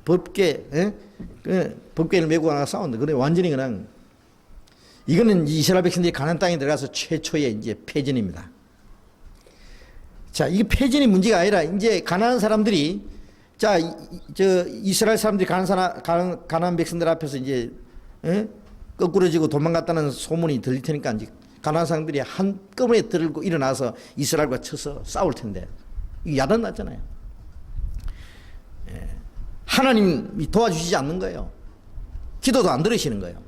법궤, 예? 그 법궤를 메고 나가 싸운다. 그래 완전히 그냥 이거는 이스라엘 백성들이 가나안 땅에 들어가서 최초의 이제 패전입니다. 자, 이게 패전이 문제가 아니라 이제 가나안 사람들이 이스라엘 사람들이 가나안 백성들 앞에서 이제 거꾸러지고 도망갔다는 소문이 들릴 테니까 이제 가나안 사람들이 한꺼번에 들고 일어나서 이스라엘과 쳐서 싸울 텐데 이게 야단 났잖아요. 예. 하나님이 도와주시지 않는 거예요. 기도도 안 들으시는 거예요.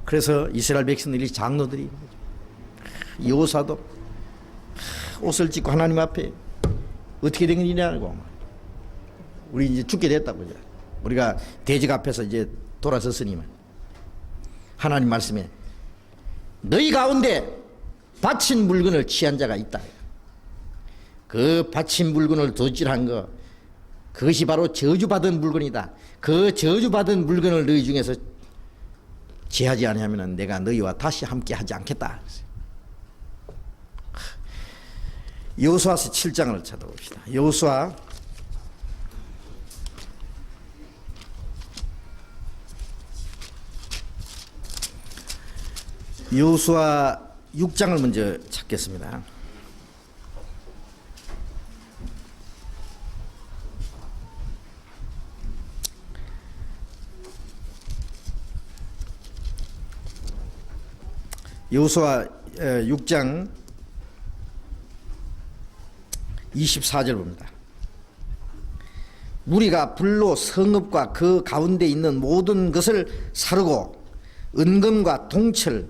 그래서 이스라엘 백성들이 장로들이 여호사도 옷을 찢고 하나님 앞에 어떻게 된 일이냐고 우리 이제 죽게 됐다고 우리가 대적 앞에서 이제 돌아섰으니만 하나님 말씀에 너희 가운데 바친 물건을 취한 자가 있다. 그 바친 물건을 도질한 거 그것이 바로 저주받은 물건이다. 그 저주받은 물건을 너희 중에서 제하지 아니하면 내가 너희와 다시 함께 하지 않겠다. 여호수아서 7장을 찾아봅시다. 여호수아 6장을 먼저 찾겠습니다. 여호수아 6장 24절 봅니다. 무리가 불로 성읍과 그 가운데 있는 모든 것을 사르고 은금과 동철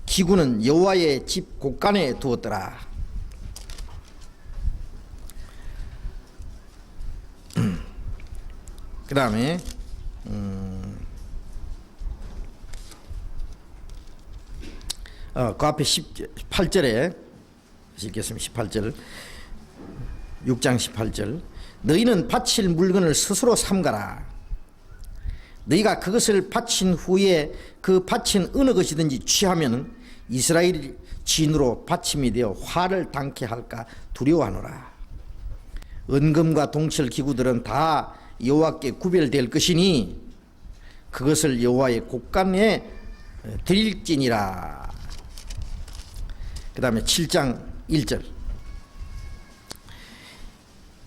기구는 여호와의 집 곳간에 두었더라. 그 다음에 그 앞에 18절에 읽겠습니다. 18절 6장 18절 너희는 바칠 물건을 스스로 삼가라. 너희가 그것을 바친 후에 그 바친 어느 것이든지 취하면 이스라엘 진으로 바침이 되어 화를 당케 할까 두려워하노라. 은금과 동철 기구들은 다 여호와께 구별될 것이니 그것을 여호와의 곳간에 드릴지니라. 그 다음에 7장 1절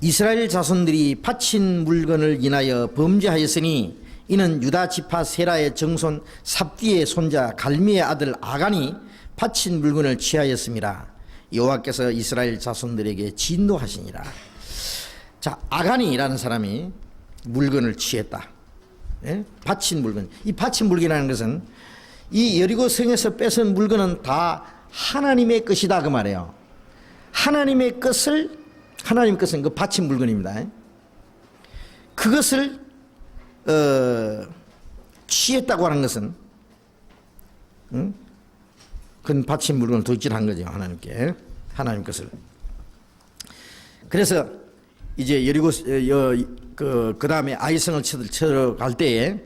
이스라엘 자손들이 바친 물건을 인하여 범죄하였으니 이는 유다 지파 세라의 정손 삽디의 손자 갈미의 아들 아간이 바친 물건을 취하였습니다. 여호와께서 이스라엘 자손들에게 진노하시니라. 자, 아간이라는 사람이 물건을 취했다. 예? 바친 물건. 이 바친 물건이라는 것은 이 여리고 성에서 뺏은 물건은 다 하나님의 것이다 그 말이에요. 하나님의 것은 그 바친 물건입니다. 그것을 취했다고 하는 것은 그건 바친 물건을 도질한 거죠. 하나님께 하나님 것을. 그래서 이제 여리고 그 다음에 아이성을 쳐러 갈 때에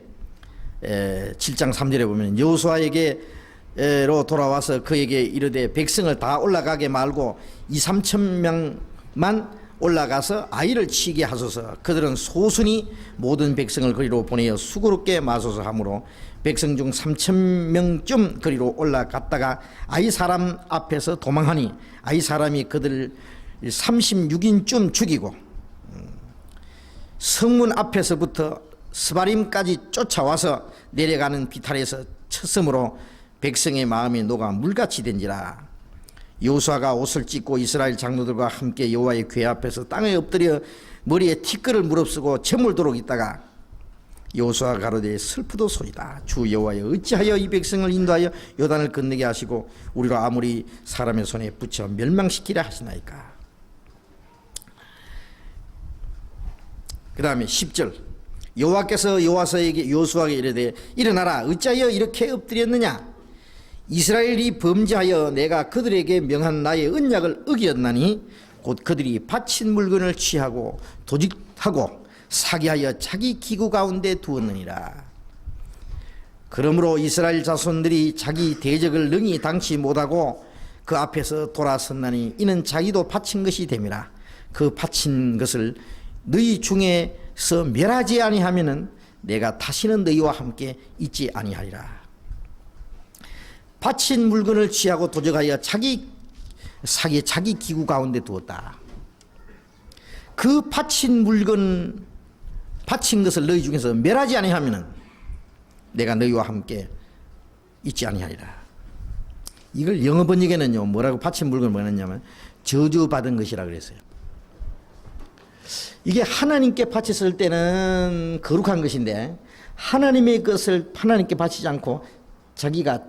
7장 3절에 보면 여호수아에게 돌아와서 그에게 이르되 백성을 다 올라가게 말고 2~3천 명만 올라가서 아이를 치게 하소서. 그들은 소순히 모든 백성을 거리로 보내어 수고롭게 마소서 하므로 백성 중 3,000명쯤 거리로 올라갔다가 아이 사람 앞에서 도망하니 아이 사람이 그들 36인쯤 죽이고 성문 앞에서부터 스바림까지 쫓아와서 내려가는 비탈에서 쳤으므로 백성의 마음이 녹아 물같이 된지라. 여호수아가 옷을 찢고 이스라엘 장로들과 함께 여호와의 궤 앞에서 땅에 엎드려 머리에 티끌을 무릅쓰고 저물도록 있다가 여호수아가 가로되 슬프도소이다. 주 여호와여 어찌하여 이 백성을 인도하여 요단을 건너게 하시고 우리로 아무리 사람의 손에 붙여 멸망시키려 하시나이까. 그 다음에 10절 여호와께서 여호수아에게 이르되 일어나라 어찌하여 이렇게 엎드렸느냐. 이스라엘이 범죄하여 내가 그들에게 명한 나의 언약을 어기었나니 곧 그들이 바친 물건을 취하고 도직하고 사기하여 자기 기구 가운데 두었느니라. 그러므로 이스라엘 자손들이 자기 대적을 능히 당치 못하고 그 앞에서 돌아섰나니 이는 자기도 바친 것이 됨이라. 그 바친 것을 너희 중에서 멸하지 아니하면은 내가 다시는 너희와 함께 있지 아니하리라. 바친 물건을 취하고 도적하여 자기 기구 가운데 두었다. 그 바친 물건, 바친 것을 너희 중에서 멸하지 아니하면은 내가 너희와 함께 있지 아니하리라. 이걸 영어 번역에는요 뭐라고 바친 물건을 뭐냐면 저주받은 것이라 그랬어요. 이게 하나님께 바쳤을 때는 거룩한 것인데 하나님의 것을 하나님께 바치지 않고 자기가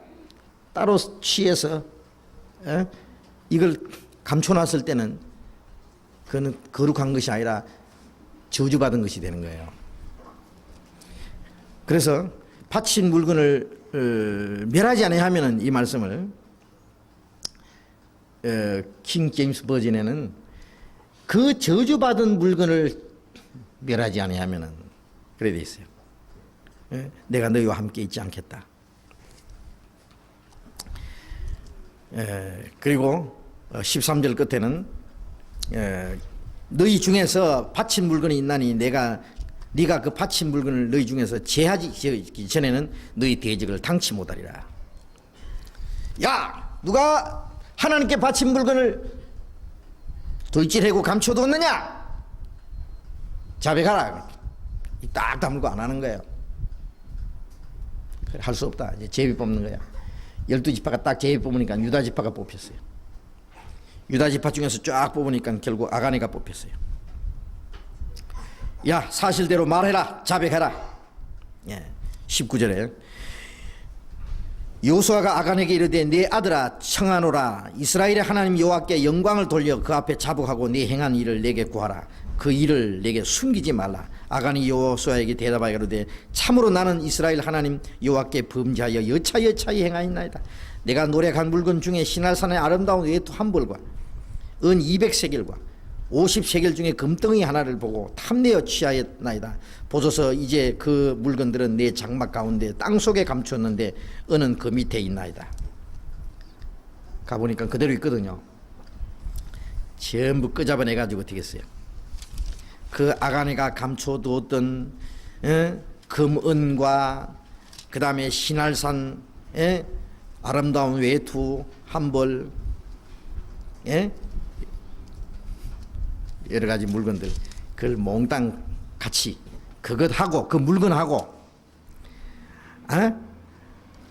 따로 취해서 이걸 감춰놨을 때는 그는 거룩한 것이 아니라 저주받은 것이 되는 거예요. 그래서 바친 물건을 멸하지 아니하면은 이 말씀을 킹 제임스 버전에는 그 저주받은 물건을 멸하지 아니하면은 그래 돼 있어요. 내가 너희와 함께 있지 않겠다. 그리고 13절 끝에는 너희 중에서 바친 물건이 있나니 네가 그 바친 물건을 너희 중에서 제하기 전에는 너희 대적을 당치 못하리라. 야 누가 하나님께 바친 물건을 돌질하고 감춰뒀느냐 자백하라. 딱 다물고 안 하는 거예요. 할 수 없다. 이제 제비 뽑는 거야. 12지파가 딱 제비 뽑으니까 유다지파가 뽑혔어요. 유다지파 중에서 쫙 뽑으니까 결국 아가네가 뽑혔어요. 야 사실대로 말해라. 자백해라. 19절에 여호수아가 아간에게 이르되 네 아들아 청하노라. 이스라엘의 하나님 여호와께 영광을 돌려 그 앞에 자복하고 네 행한 일을 내게 구하라. 그 일을 내게 숨기지 말라. 아간이 여호수아에게 대답하여 이르되 참으로 나는 이스라엘 하나님 여호와께 범죄하여 여차여차히 행하였나이다. 내가 노력한 물건 중에 시날산의 아름다운 외투 한 벌과 은 200세겔과 50세겔 중에 금덩이 하나를 보고 탐내어 취하였나이다. 보소서 이제 그 물건들은 내 장막 가운데 땅속에 감추었는데 은은 그 밑에 있나이다. 가보니까 그대로 있거든요. 전부 끄잡아내가지고 어떻게 했어요. 그 아가네가 감춰두었던 금은과 그 다음에 신할산 아름다운 외투 한 벌 여러 가지 물건들 그걸 몽땅 같이 그것하고 그 물건하고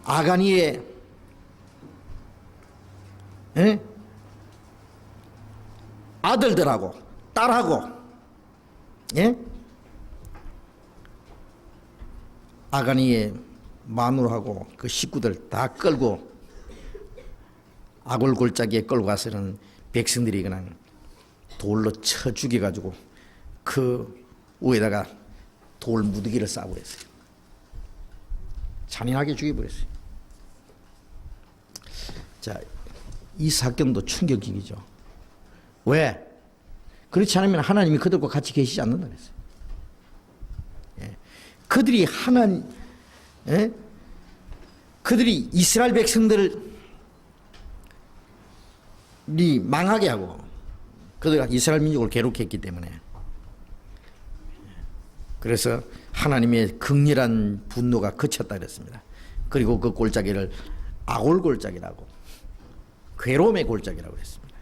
아가니의 아들들하고 딸하고 아가니의 마누라하고 그 식구들 다 끌고 아골골짜기에 끌고 가서는 백성들이 그냥 돌로 쳐 죽여가지고 그 위에다가 돌 무더기를 쌓아버렸어요. 잔인하게 죽여버렸어요. 자, 이 사건도 충격적이죠. 왜? 그렇지 않으면 하나님이 그들과 같이 계시지 않는다 그랬어요. 그들이 그들이 이스라엘 백성들이 망하게 하고 그들이 이스라엘 민족을 괴롭게 했기 때문에, 그래서 하나님의 극렬한 분노가 그쳤다 그랬습니다. 그리고 그 골짜기를 아골 골짜기라고, 괴로움의 골짜기라고 했습니다.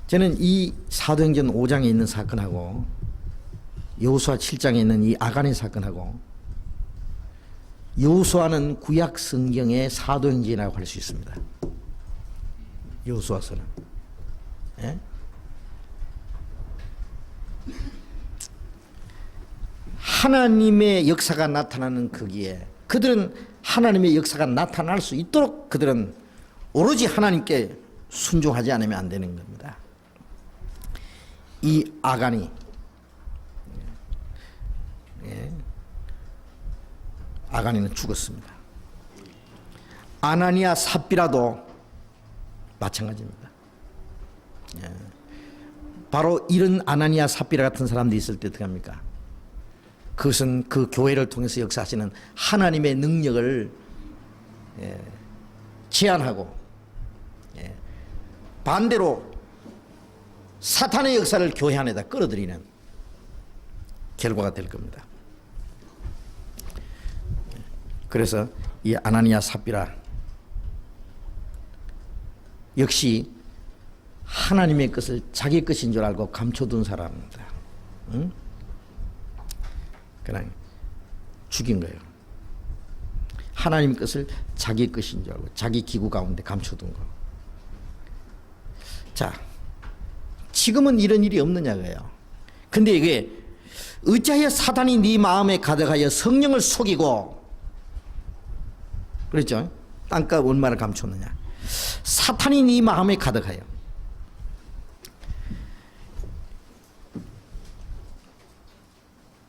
저는 이 사도행전 5장에 있는 사건하고 여호수아 7장에 있는 이 아간의 사건하고, 여호수아는 구약 성경의 사도행전이라고 할 수 있습니다. 여호수아서는, 예? 하나님의 역사가 나타나는 거기에 그들은 하나님의 역사가 나타날 수 있도록 그들은 오로지 하나님께 순종하지 않으면 안 되는 겁니다. 이 아간이, 아간이는 죽었습니다. 아나니아 삽비라도 마찬가지입니다. 바로 이런 아나니아 삽비라 같은 사람들이 있을 때 어떻게 합니까? 그것은 그 교회를 통해서 역사하시는 하나님의 능력을 제한하고, 반대로 사탄의 역사를 교회 안에다 끌어들이는 결과가 될 겁니다. 그래서 이 아나니아 삽비라 역시 하나님의 것을 자기 것인 줄 알고 감춰둔 사람입니다. 응? 그냥 죽인 거예요. 하나님 것을 자기 것인 줄 알고 자기 기구 가운데 감춰둔 거. 자, 지금은 이런 일이 없느냐고요. 근데 이게 어찌하여 사단이 네 마음에 가득하여 성령을 속이고, 그랬죠? 땅값 얼마를 감췄느냐. 사탄이 네 마음에 가득하여.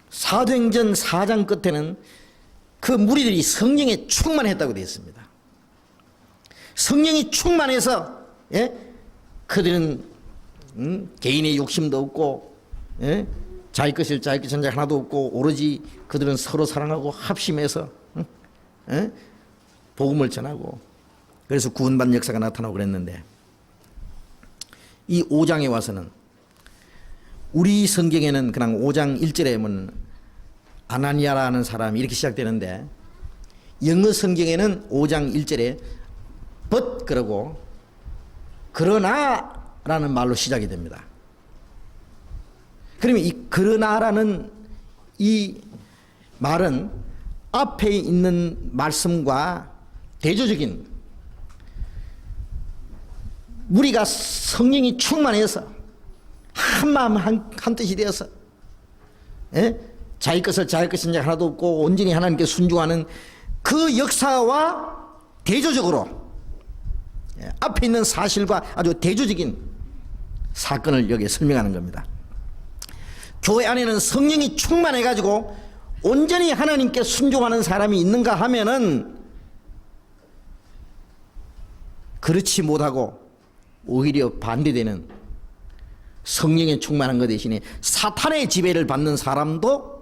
사도행전 4장 끝에는 그 무리들이 성령에 충만했다고 되어 있습니다. 성령이 충만해서, 그들은 개인의 욕심도 없고, 자기 것일 자기 것인 자 하나도 없고, 오로지 그들은 서로 사랑하고 합심해서 복음을 전하고, 그래서 구원받는 역사가 나타나고 그랬는데, 이 5장에 와서는 우리 성경에는 그냥 5장 1절에 보면 아나니아라는 사람이 이렇게 시작되는데, 영어 성경에는 5장 1절에 but 그러고 그러나 라는 말로 시작이 됩니다. 그러면 이 그러나라는 이 말은 앞에 있는 말씀과 대조적인, 우리가 성령이 충만해서 한 마음 한 뜻이 되어서, 자기 것을 자기 것인 자 하나도 없고 온전히 하나님께 순종하는 그 역사와 대조적으로 앞에 있는 사실과 아주 대조적인 사건을 여기에 설명하는 겁니다. 교회 안에는 성령이 충만해가지고 온전히 하나님께 순종하는 사람이 있는가 하면은 그렇지 못하고 오히려 반대되는, 성령에 충만한 것 대신에 사탄의 지배를 받는 사람도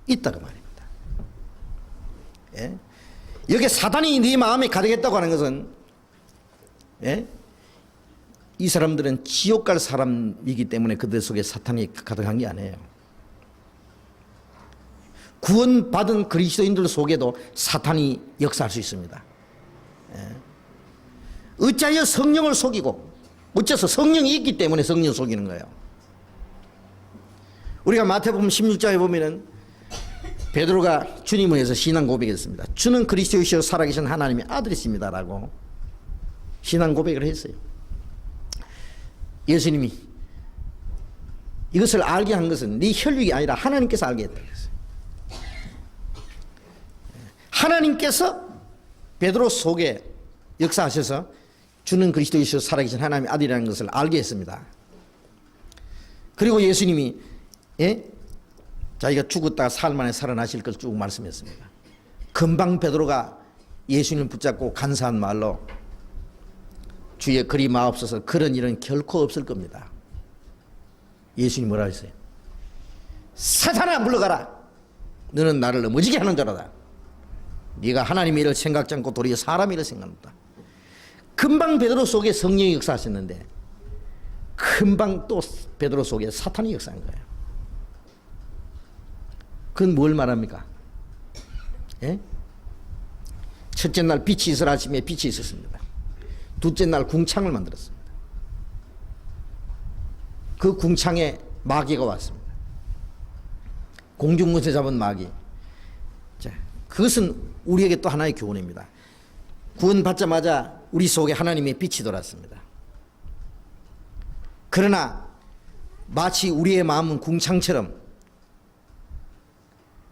있다고 말입니다. 여기 사탄이 네 마음에 가득했다고 하는 것은, 이 사람들은 지옥 갈 사람이기 때문에 그들 속에 사탄이 가득한 게 아니에요. 구원받은 그리스도인들 속에도 사탄이 역사할 수 있습니다. 어찌하여 성령을 속이고, 어째서 성령이 있기 때문에 성령을 속이는 거예요. 우리가 마태복음 16장에 보면은 베드로가 주님을 위해서 신앙 고백했습니다. 주는 그리스도이시여 살아계신 하나님의 아들이십니다라고 신앙 고백을 했어요. 예수님이 이것을 알게 한 것은 네 혈육이 아니라 하나님께서 알게 했다 그랬어요. 하나님께서 베드로 속에 역사하셔서 주는 그리스도이시여 살아계신 하나님의 아들이라는 것을 알게 했습니다. 그리고 예수님이 자기가 죽었다가 사흘 만에 살아나실 걸 쭉 말씀했습니다. 금방 베드로가 예수님을 붙잡고 간사한 말로 주의 그리 마옵소서, 그런 일은 결코 없을 겁니다. 예수님이 뭐라 했어요? 사탄아 물러가라. 너는 나를 넘어지게 하는 자로다. 네가 하나님의 일을 생각지 않고 도리어 사람의 일을 생각한다. 금방 베드로 속에 성령이 역사하셨는데 금방 또 베드로 속에 사탄이 역사한 거예요. 그건 뭘 말합니까? 예? 첫째 날 빛이 있으라 아침에 빛이 있었습니다. 둘째 날 궁창을 만들었습니다. 그 궁창에 마귀가 왔습니다. 공중문에 잡은 마귀. 자, 그것은 우리에게 또 하나의 교훈입니다. 구원받자마자 우리 속에 하나님의 빛이 돌았습니다. 그러나 마치 우리의 마음은 궁창처럼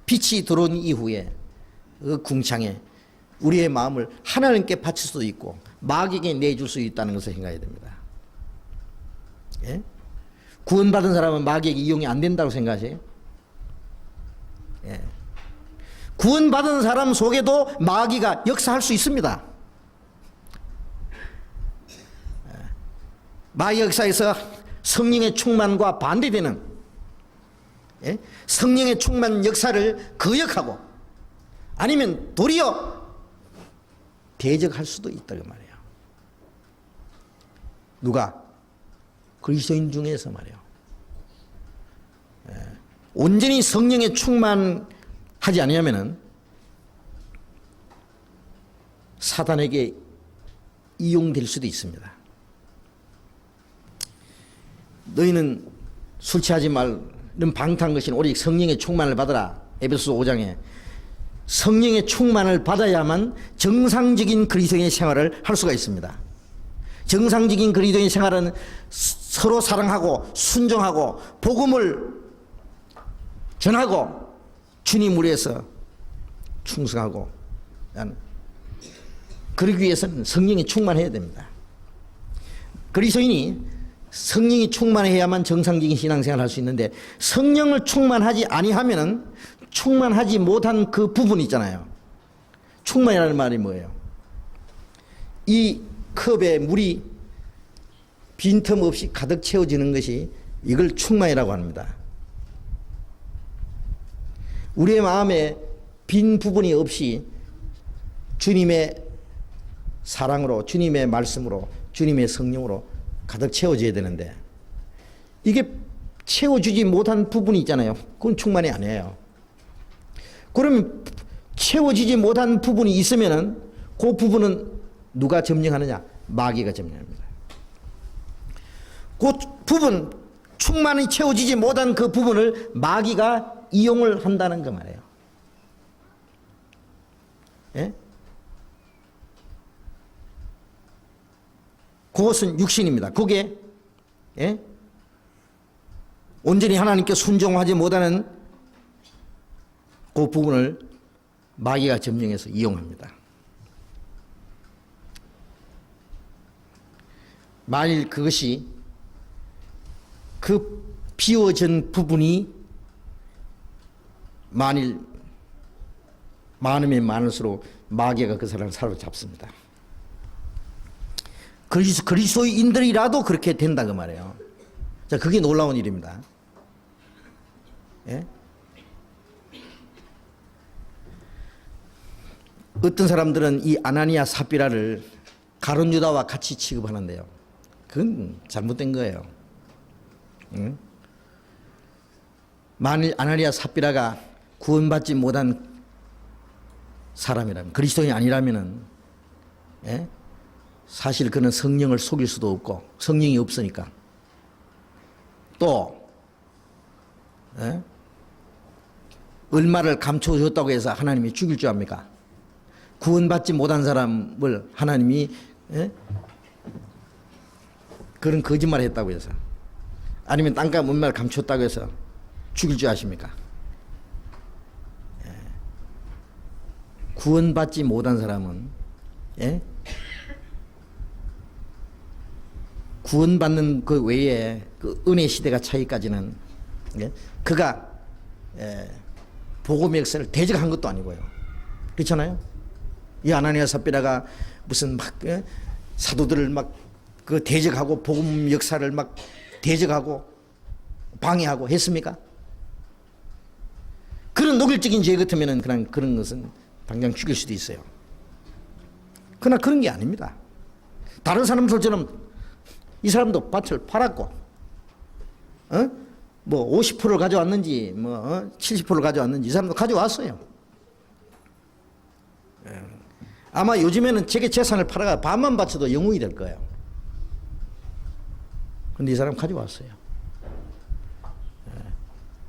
빛이 들어온 이후에 그 궁창에 우리의 마음을 하나님께 바칠 수도 있고 마귀에게 내줄 수 있다는 것을 생각해야 됩니다. 예? 구원받은 사람은 마귀에게 이용이 안 된다고 생각하세요? 예. 구원받은 사람 속에도 마귀가 역사할 수 있습니다. 예. 마귀 역사에서 성령의 충만과 반대되는 예? 성령의 충만 역사를 거역하고 아니면 도리어 대적할 수도 있다고 말이에요. 누가? 그리스도인 중에서 말이에요. 온전히 성령에 충만하지 않으면은 사단에게 이용될 수도 있습니다. 너희는 술 취하지 말는 방탕 것인 오직 성령의 충만을 받으라. 에베소서 5장에 성령의 충만을 받아야만 정상적인 그리스도인의 생활을 할 수가 있습니다. 정상적인 그리스도인의 생활은 서로 사랑하고 순종하고 복음을 전하고 주님 위해서 충성하고 그러기 위해서는 성령이 충만해야 됩니다. 그리스도인이 성령이 충만해야만 정상적인 신앙생활을 할 수 있는데 성령을 충만하지 아니하면은 충만하지 못한 그 부분 있잖아요. 충만이라는 말이 뭐예요? 이 컵에 물이 빈틈없이 가득 채워지는 것이 이걸 충만이라고 합니다. 우리의 마음에 빈 부분이 없이 주님의 사랑으로 주님의 말씀으로 주님의 성령으로 가득 채워져야 되는데 이게 채워주지 못한 부분이 있잖아요. 그건 충만이 아니에요. 그러면 채워지지 못한 부분이 있으면은 그 부분은 누가 점령하느냐? 마귀가 점령합니다. 그 부분, 충만히 채워지지 못한 그 부분을 마귀가 이용을 한다는 거 말이에요. 예? 그것은 육신입니다. 그게 예? 온전히 하나님께 순종하지 못하는 그 부분을 마귀가 점령해서 이용합니다. 만일 그것이 그 비워진 부분이 만일 많으면 많을수록 마귀가 그 사람을 사로잡습니다. 그리스도인들이라도 그렇게 된다고 말해요. 자, 그게 놀라운 일입니다. 예? 어떤 사람들은 이 아나니아 삽비라를 가룟 유다와 같이 취급하는데요. 그건 잘못된 거예요. 응? 만일 아나니아 삽비라가 구원받지 못한 사람이라면 그리스도인이 아니라면은 예? 사실 그는 성령을 속일 수도 없고 성령이 없으니까 또 예? 얼마를 감춰줬다고 해서 하나님이 죽일 줄 압니까? 구원받지 못한 사람을 하나님이 예? 그런 거짓말을 했다고 해서 아니면 땅값 얼마를 감췄다고 해서 죽일 줄 아십니까? 예. 구원받지 못한 사람은 예? 구원받는 그 외에 그 은혜 시대가 차이까지는 예? 그가 예, 복음의 역사를 대적한 것도 아니고요. 그렇잖아요. 이 아나니아 삽비라가 무슨 막 예? 사도들을 막 그 대적하고 복음 역사를 막 대적하고 방해하고 했습니까? 그런 노골적인 죄 같으면은 그냥 그런 것은 당장 죽일 수도 있어요. 그러나 그런 게 아닙니다. 다른 사람들처럼 이 사람도 밭을 팔았고, 뭐 50%를 가져왔는지, 뭐 70%를 가져왔는지 이 사람도 가져왔어요. 아마 요즘에는 자기 재산을 팔아가 반만 바쳐도 영웅이 될 거예요. 근데 이 사람 가져왔어요.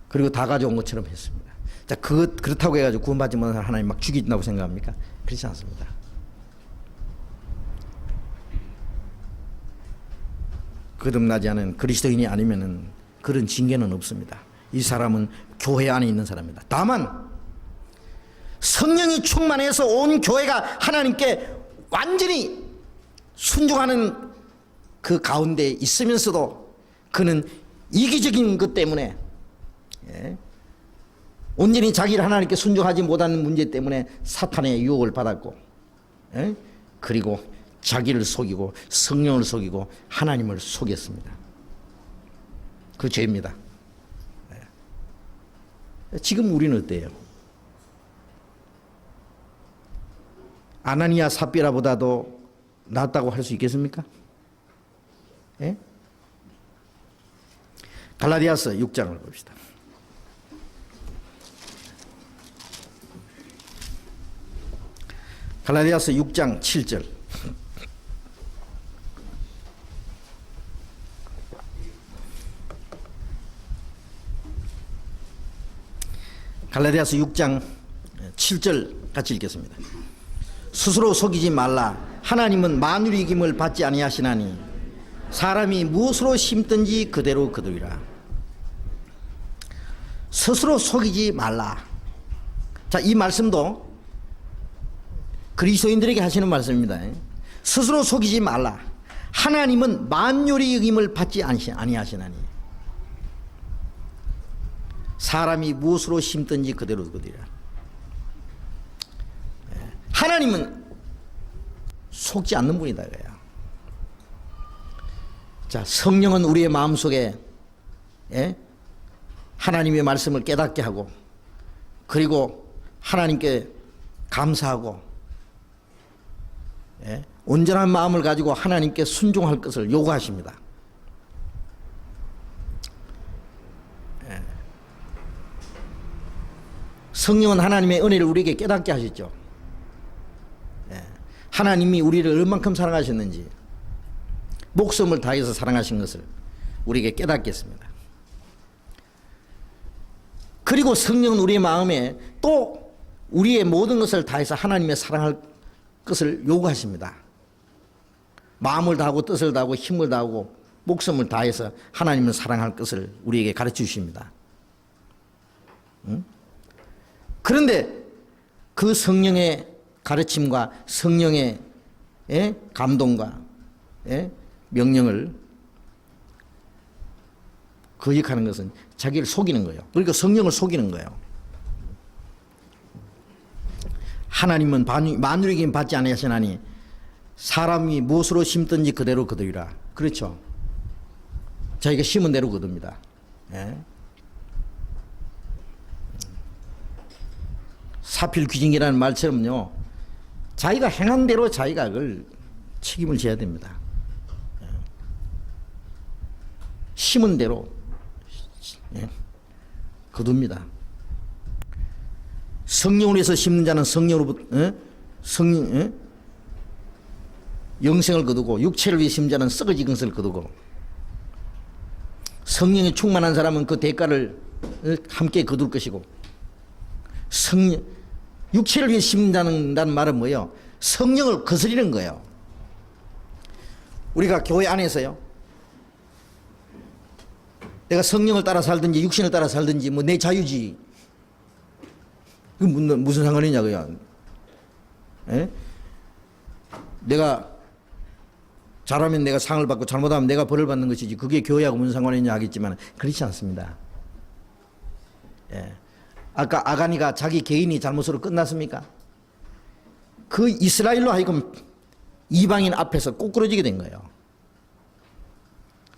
그리고 다 가져온 것처럼 했습니다. 자, 그렇다고 해가지고 구원받지 못한 하나님 막 죽인다고 생각합니까? 그렇지 않습니다. 거듭나지 않은 그리스도인이 아니면은 그런 징계는 없습니다. 이 사람은 교회 안에 있는 사람입니다. 다만 성령이 충만해서 온 교회가 하나님께 완전히 순종하는 그 가운데 있으면서도 그는 이기적인 것 때문에, 온전히 자기를 하나님께 순종하지 못하는 문제 때문에 사탄의 유혹을 받았고, 그리고 자기를 속이고 성령을 속이고 하나님을 속였습니다. 그 죄입니다. 지금 우리는 어때요? 아나니아 삽비라보다도 낫다고 할 수 있겠습니까? 예? 갈라디아서 6장을 봅시다. 갈라디아서 6장 7절. 갈라디아서 6장 7절 같이 읽겠습니다. 스스로 속이지 말라. 하나님은 만유의 이김을 받지 아니하시나니 사람이 무엇으로 심든지 그대로 거두리라. 스스로 속이지 말라. 자, 이 말씀도 그리스도인들에게 하시는 말씀입니다. 스스로 속이지 말라. 하나님은 만유의 이김을 받지 아니하시나니 사람이 무엇으로 심든지 그대로 거두리라. 하나님은 속지 않는 분이다 그래요. 자, 성령은 우리의 마음속에 하나님의 말씀을 깨닫게 하고, 그리고 하나님께 감사하고, 온전한 마음을 가지고 하나님께 순종할 것을 요구하십니다. 성령은 하나님의 은혜를 우리에게 깨닫게 하셨죠. 하나님이 우리를 얼만큼 사랑하셨는지, 목숨을 다해서 사랑하신 것을 우리에게 깨닫게 했습니다. 그리고 성령은 우리의 마음에 또 우리의 모든 것을 다해서 하나님의 사랑할 것을 요구하십니다. 마음을 다하고 뜻을 다하고 힘을 다하고 목숨을 다해서 하나님을 사랑할 것을 우리에게 가르쳐 주십니다. 그런데 그 성령의 가르침과 성령의 감동과 명령을 거역하는 것은 자기를 속이는 거예요. 그러니까 성령을 속이는 거예요. 하나님은 만유의 기름 받지 아니하시나니 사람이 무엇으로 심든지 그대로 거두리라. 그렇죠. 자기가 심은 대로 거둡니다. 사필귀징이라는 말처럼요, 자기가 행한 대로 자기가 그걸 책임을 져야 됩니다. 심은 대로 거둡니다. 성령으로 해서 심는 자는 성령으로부터 영생을 거두고, 육체를 위해 심는 자는 썩어진 것을 거두고, 성령이 충만한 사람은 그 대가를 함께 거둘 것이고, 육체를 위해 심는다는 말은 뭐예요? 성령을 거스리는 거예요. 우리가 교회 안에서요, 내가 성령을 따라 살든지 육신을 따라 살든지 뭐 내 자유지, 그 무슨 상관이냐고요. 내가 잘하면 내가 상을 받고 잘못하면 내가 벌을 받는 것이지 그게 교회하고 무슨 상관이냐 하겠지만 그렇지 않습니다. 아까 아가니가 자기 개인이 잘못으로 끝났습니까? 그 이스라엘로 하여금 이방인 앞에서 꼬꾸러지게 된 거예요.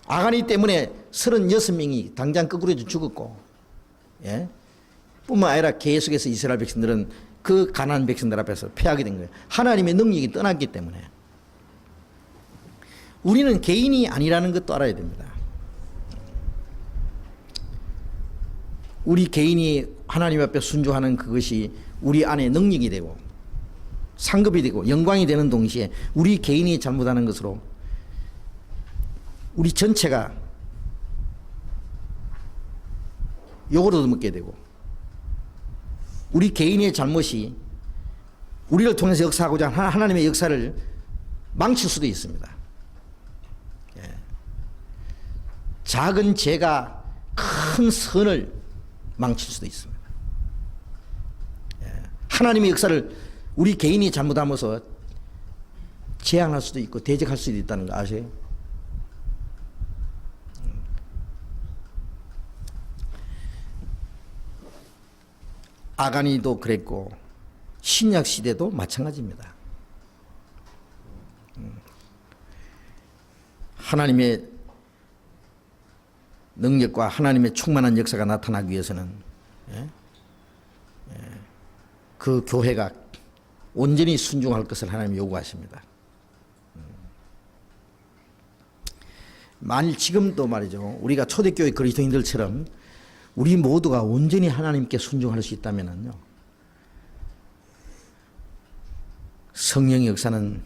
아가니 때문에 36명이 당장 거꾸로져 죽었고, 뿐만 아니라 계속해서 이스라엘 백성들은 그 가난한 백성들 앞에서 패하게 된 거예요. 하나님의 능력이 떠났기 때문에. 우리는 개인이 아니라는 것도 알아야 됩니다. 우리 개인이 하나님 앞에 순종하는 그것이 우리 안에 능력이 되고 상급이 되고 영광이 되는 동시에 우리 개인이 잘못하는 것으로 우리 전체가 욕을 얻어먹게 되고 우리 개인의 잘못이 우리를 통해서 역사하고자 하는 하나님의 역사를 망칠 수도 있습니다. 예. 작은 죄가 큰 선을 망칠 수도 있습니다. 예. 하나님의 역사를 우리 개인이 잘못하면서 제한할 수도 있고 대적할 수도 있다는 거 아세요? 아가니도 그랬고 신약 시대도 마찬가지입니다. 하나님의 능력과 하나님의 충만한 역사가 나타나기 위해서는 그 교회가 온전히 순종할 것을 하나님이 요구하십니다. 만일 지금도 말이죠, 우리가 초대교회 그리스도인들처럼 우리 모두가 온전히 하나님께 순종할 수 있다면요, 성령의 역사는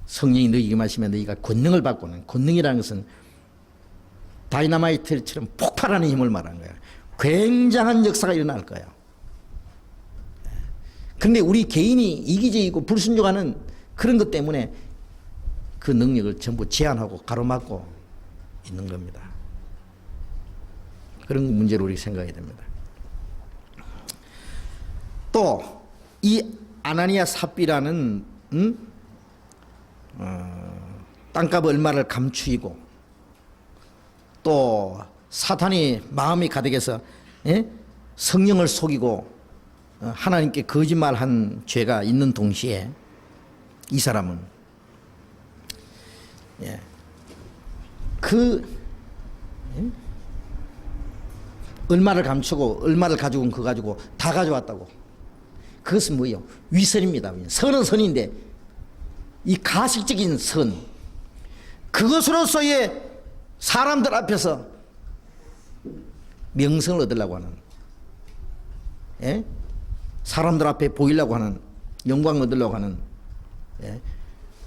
성령이 너희에게 임하시면 너희가 권능을 받고는, 권능이라는 것은 다이너마이트처럼 폭발하는 힘을 말하는 거예요. 굉장한 역사가 일어날 거예요. 그런데 우리 개인이 이기적이고 불순종하는 그런 것 때문에 그 능력을 전부 제한하고 가로막고 있는 겁니다. 그런 문제로 우리 생각해야 됩니다. 또 이 아나니아 삽비라는 땅값 얼마를 감추이고 또 사탄이 마음이 가득해서 성령을 속이고 하나님께 거짓말한 죄가 있는 동시에 이 사람은 얼마를 감추고 얼마를 가지고 온 거 가지고 다 가져왔다고. 그것은 뭐예요? 위선입니다. 선은 선인데 이 가식적인 선, 그것으로서의 사람들 앞에서 명성을 얻으려고 하는, 사람들 앞에 보이려고 하는, 영광을 얻으려고 하는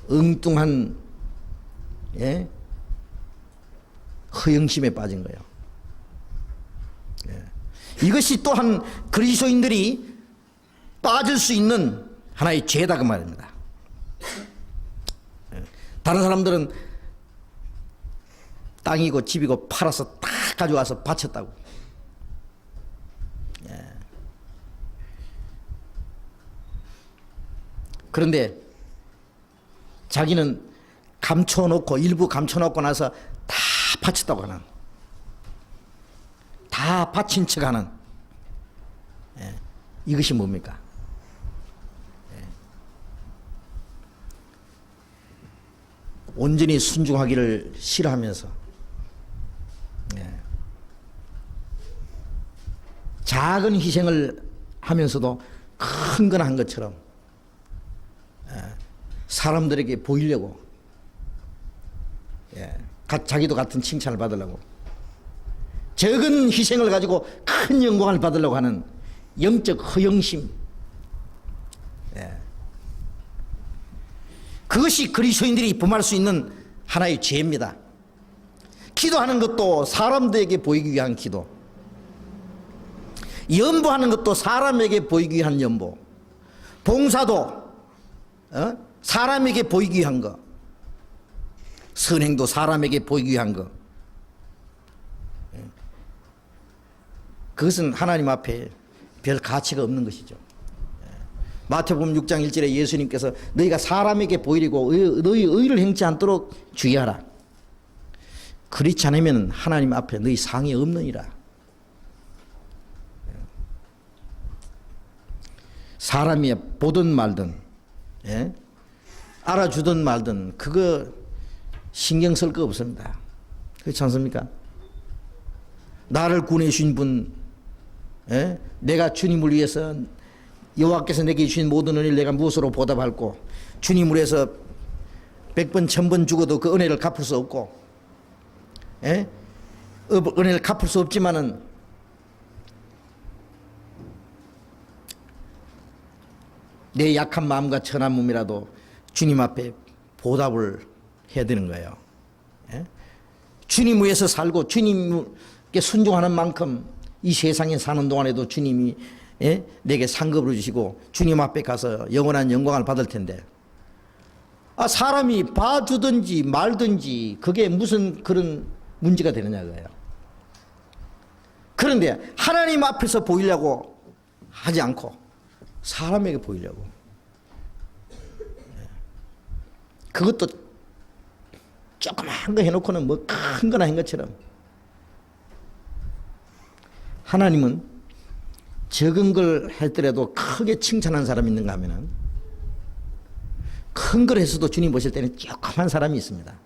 엉뚱한 허영심에 빠진 거예요. 이것이 또한 그리스도인들이 빠질 수 있는 하나의 죄다 그 말입니다. 다른 사람들은 땅이고 집이고 팔아서 다 가져와서 바쳤다고. 그런데 자기는 감춰놓고, 일부 감춰놓고 나서 다 바쳤다고 하는, 다 바친 척 하는, 이것이 뭡니까? 온전히 순종하기를 싫어하면서 작은 희생을 하면서도 큰 건 한 것처럼 사람들에게 보이려고, 자기도 같은 칭찬을 받으려고, 적은 희생을 가지고 큰 영광을 받으려고 하는 영적 허영심, 그것이 그리스도인들이 범할 수 있는 하나의 죄입니다. 기도하는 것도 사람들에게 보이기 위한 기도, 연보하는 것도 사람에게 보이기 위한 연보, 봉사도 사람에게 보이기 위한 거, 선행도 사람에게 보이기 위한 거, 그것은 하나님 앞에 별 가치가 없는 것이죠. 마태복음 6장 1절에 예수님께서 너희가 사람에게 보이려고 너희 의를 행치 않도록 주의하라. 그렇지 않으면 하나님 앞에 너희 상이 없느니라. 사람이 보든 말든, 알아주든 말든 그거 신경 쓸 거 없습니다. 그렇지 않습니까? 나를 구원해 주신 분 예? 내가 주님을 위해서 여호와께서 내게 주신 모든 은혜를 내가 무엇으로 보답할고 주님을 위해서 100번 1000번 죽어도 그 은혜를 갚을 수 없고 예? 은혜를 갚을 수 없지만은 내 약한 마음과 천한 몸이라도 주님 앞에 보답을 해야 되는 거예요. 예? 주님 위해서 살고 주님께 순종하는 만큼 이 세상에 사는 동안에도 주님이 예? 내게 상급을 주시고 주님 앞에 가서 영원한 영광을 받을 텐데 사람이 봐주든지 말든지 그게 무슨 그런 문제가 되느냐고요. 그런데 하나님 앞에서 보이려고 하지 않고 사람에게 보이려고 그것도 조그만 거 해놓고는 뭐 큰 거나 한 것처럼 하나님은 적은 걸 할더라도 크게 칭찬한 사람이 있는가 하면은 큰 걸 해서도 주님 보실 때는 조그만 사람이 있습니다.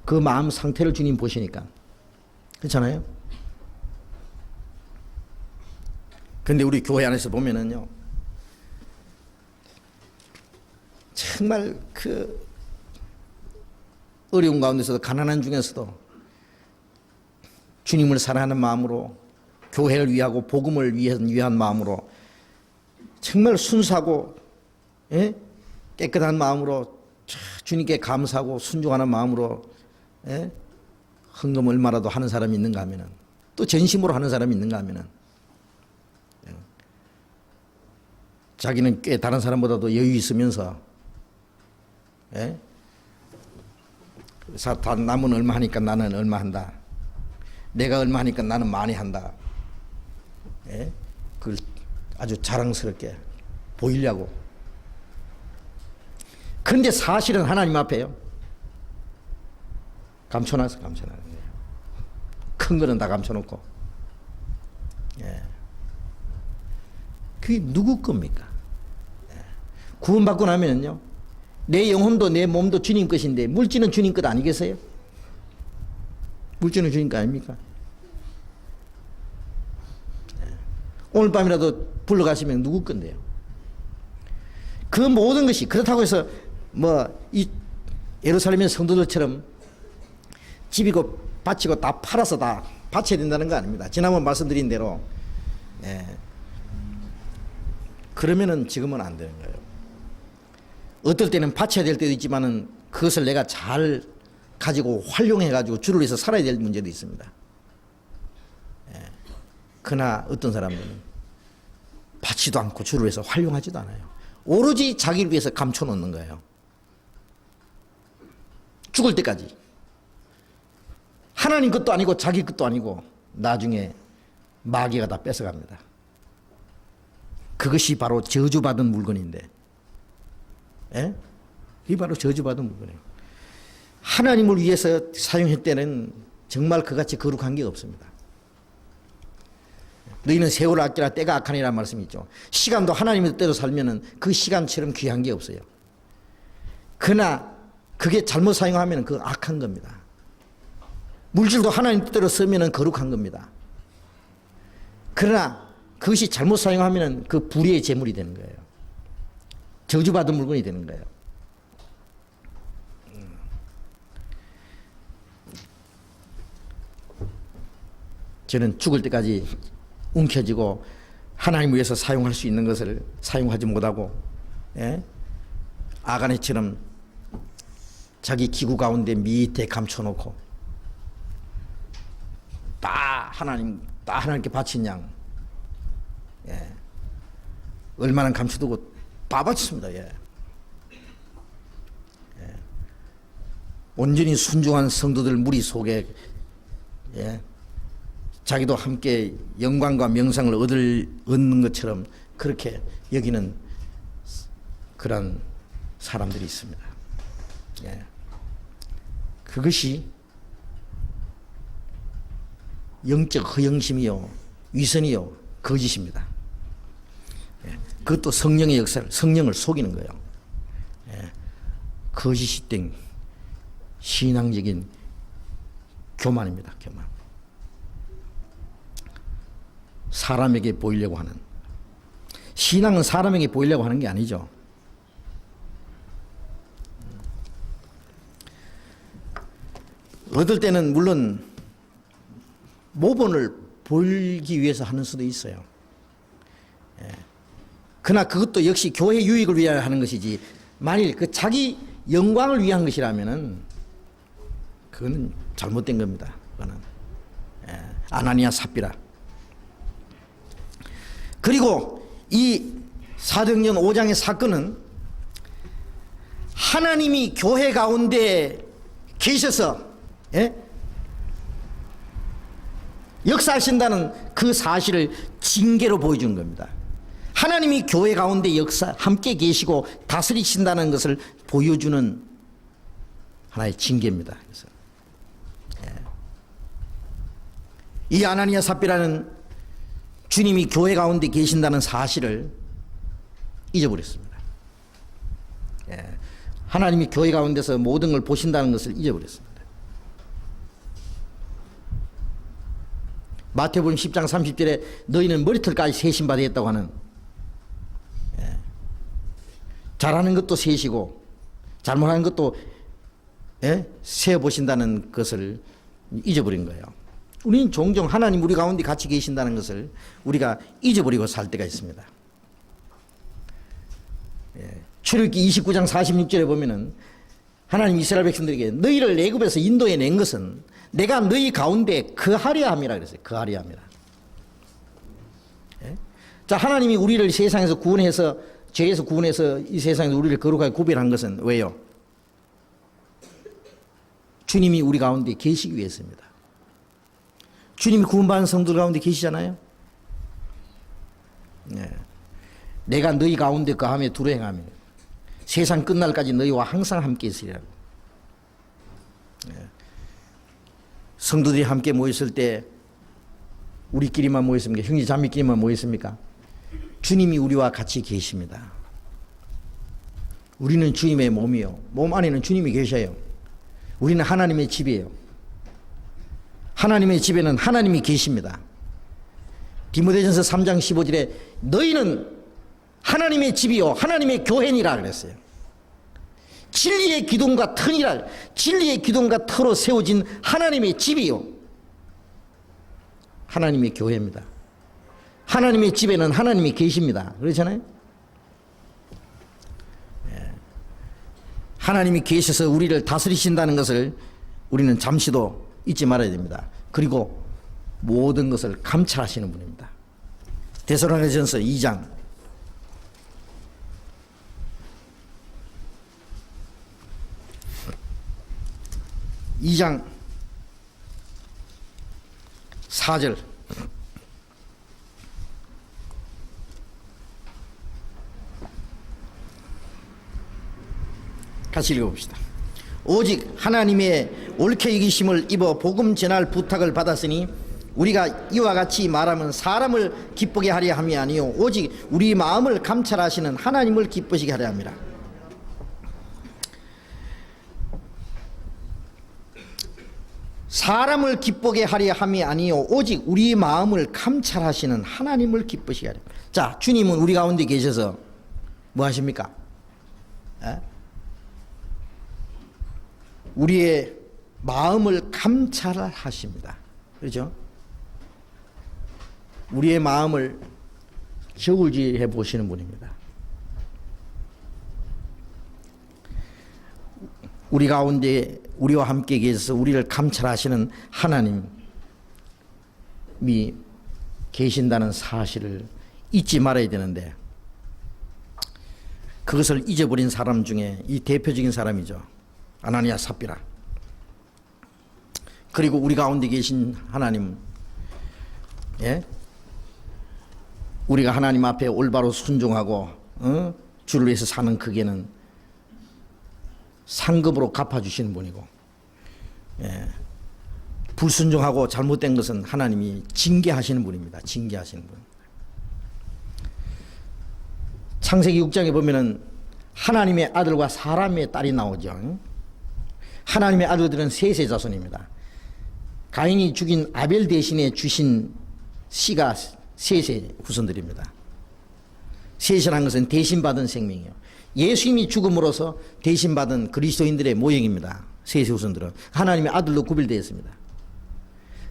그 마음 상태를 주님 보시니까 그렇잖아요. 근데 우리 교회 안에서 보면은요 정말 그 어려운 가운데서도 가난한 중에서도 주님을 사랑하는 마음으로 교회를 위하고 복음을 위한 마음으로 정말 순수하고 예? 깨끗한 마음으로 주님께 감사하고 순종하는 마음으로 예? 헌금 얼마라도 하는 사람이 있는가 하면은 또 전심으로 하는 사람이 있는가 하면은 자기는 꽤 다른 사람보다도 여유 있으면서 예? 다 남은 얼마 하니까 나는 얼마 한다. 내가 얼마 하니까 나는 많이 한다. 예? 그걸 아주 자랑스럽게 보이려고. 그런데 사실은 하나님 앞에요. 감춰놔서 감춰놔는 거예요. 큰 거는 다 감춰놓고. 예. 그게 누구 겁니까? 예. 구원받고 나면요. 내 영혼도 내 몸도 주님 것인데 물질은 주님 것 아니겠어요? 물질은 주님 것 아닙니까? 예. 오늘 밤이라도 불러가시면 누구 건데요? 그 모든 것이 그렇다고 해서 이 예루살렘의 성도들처럼 집이고 밭이고 다 팔아서 다 바쳐야 된다는 거 아닙니다. 지난번 말씀드린 대로 그러면은 지금은 안 되는 거예요. 어떨 때는 바쳐야 될 때도 있지만은 그것을 내가 잘 가지고 활용해 가지고 주를 위해서 살아야 될 문제도 있습니다. 그러나 어떤 사람들은 바치도 않고 주를 위해서 활용하지도 않아요. 오로지 자기를 위해서 감춰놓는 거예요. 죽을 때까지. 하나님 것도 아니고 자기 것도 아니고 나중에 마귀가 다 뺏어갑니다. 그것이 바로 저주받은 물건인데, 예? 이게 바로 저주받은 물건이에요. 하나님을 위해서 사용할 때는 정말 그같이 거룩한 게 없습니다. 너희는 세월을 아끼라 때가 악하니라는 말씀이 있죠. 시간도 하나님의 뜻대로 살면은 그 시간처럼 귀한 게 없어요. 그러나 그게 잘못 사용하면 그 악한 겁니다. 물질도 하나님 뜻대로 쓰면은 거룩한 겁니다. 그러나 그것이 잘못 사용하면 그 불의의 제물이 되는 거예요. 저주받은 물건이 되는 거예요. 저는 죽을 때까지 움켜쥐고 하나님을 위해서 사용할 수 있는 것을 사용하지 못하고, 예? 아가네처럼 자기 기구 가운데 밑에 감춰놓고 다 하나님께 바친 양, 예. 얼마나 감춰두고 다 바쳤습니다. 예. 예. 온전히 순종한 성도들 무리 속에, 예. 자기도 함께 영광과 명상을 얻는 것처럼 그렇게 여기는 그런 사람들이 있습니다. 예. 그것이 영적 허영심이요, 위선이요, 거짓입니다. 예. 그것도 성령의 역사를, 성령을 속이는 거예요. 예. 거짓이 된 신앙적인 교만입니다. 교만. 사람에게 보이려고 하는, 신앙은 사람에게 보이려고 하는 게 아니죠. 어떨 때는 물론 모범을 보이기 위해서 하는 수도 있어요. 그러나 그것도 역시 교회 유익을 위하여 하는 것이지, 만일 그 자기 영광을 위한 것이라면은 그거는 잘못된 겁니다. 그거는 아나니아 삽비라. 그리고 이 사도행전 5장의 사건은 하나님이 교회 가운데 계셔서 역사하신다는 그 사실을 징계로 보여주는 겁니다. 하나님이 교회 가운데 함께 계시고 다스리신다는 것을 보여주는 하나의 징계입니다. 그래서 이 아나니아 삽비라는 주님이 교회 가운데 계신다는 사실을 잊어버렸습니다. 하나님이 교회 가운데서 모든 걸 보신다는 것을 잊어버렸습니다. 마태복음 10장 30절에 너희는 머리털까지 세심받아 했다고 하는, 잘하는 것도 세시고 잘못하는 것도 세어보신다는 것을 잊어버린 거예요. 우리는 종종 하나님 우리 가운데 같이 계신다는 것을 우리가 잊어버리고 살 때가 있습니다. 출애굽기 29장 46절에 보면은 하나님 이스라엘 백성들에게 너희를 애굽에서 인도해 낸 것은 내가 너희 가운데 거하려 함이라 그랬어요. 거하려 함이라. 자, 하나님이 우리를 세상에서 구원해서, 죄에서 구원해서 이 세상에서 우리를 거룩하게 구별한 것은 왜요? 주님이 우리 가운데 계시기 위해서입니다. 주님이 구원받은 성도들 가운데 계시잖아요. 내가 너희 가운데 거하며 두루 행하며 세상 끝날까지 너희와 항상 함께 있으리라고. 성도들이 함께 모였을 때 우리끼리만 모였습니까? 형제 자매끼리만 모였습니까? 주님이 우리와 같이 계십니다. 우리는 주님의 몸이요, 몸 안에는 주님이 계셔요. 우리는 하나님의 집이에요. 하나님의 집에는 하나님이 계십니다. 디모데전서 3장 15절에 너희는 하나님의 집이요 하나님의 교회니라 그랬어요. 진리의 기둥과 터니라, 진리의 기둥과 터로 세워진 하나님의 집이요 하나님의 교회입니다. 하나님의 집에는 하나님이 계십니다. 그렇잖아요. 하나님이 계셔서 우리를 다스리신다는 것을 우리는 잠시도 잊지 말아야 됩니다. 그리고 모든 것을 감찰하시는 분입니다. 데살로니가전서 2장 4절 같이 읽어봅시다. 오직 하나님의 옳게 여기심을 입어 복음 전할 부탁을 받았으니 우리가 이와 같이 말하면 사람을 기쁘게 하려 함이 아니요 오직 우리 마음을 감찰하시는 하나님을 기쁘시게 하려 함이라. 사람을 기쁘게 하려 함이 아니요 오직 우리 마음을 감찰하시는 하나님을 기쁘시게 하려. 자, 주님은 우리 가운데 계셔서 뭐 하십니까? 우리의 마음을 감찰하십니다. 그렇죠? 우리의 마음을 저울질해 보시는 분입니다. 우리 가운데 우리와 함께 계셔서 우리를 감찰하시는 하나님이 계신다는 사실을 잊지 말아야 되는데, 그것을 잊어버린 사람 중에 이 대표적인 사람이죠. 아나니아 삽비라. 그리고 우리 가운데 계신 하나님, 우리가 하나님 앞에 올바로 순종하고 주를 위해서 사는 그게는 상급으로 갚아주시는 분이고, 불순종하고 잘못된 것은 하나님이 징계하시는 분입니다. 징계하시는 분. 창세기 6장에 보면은 하나님의 아들과 사람의 딸이 나오죠. 하나님의 아들들은 셋의 자손입니다. 가인이 죽인 아벨 대신에 주신 씨가 셋의 후손들입니다. 셋이라는 것은 대신받은 생명이에요. 예수님이 죽음으로써 대신받은 그리스도인들의 모형입니다. 셋의 후손들은 하나님의 아들로 구별되었습니다.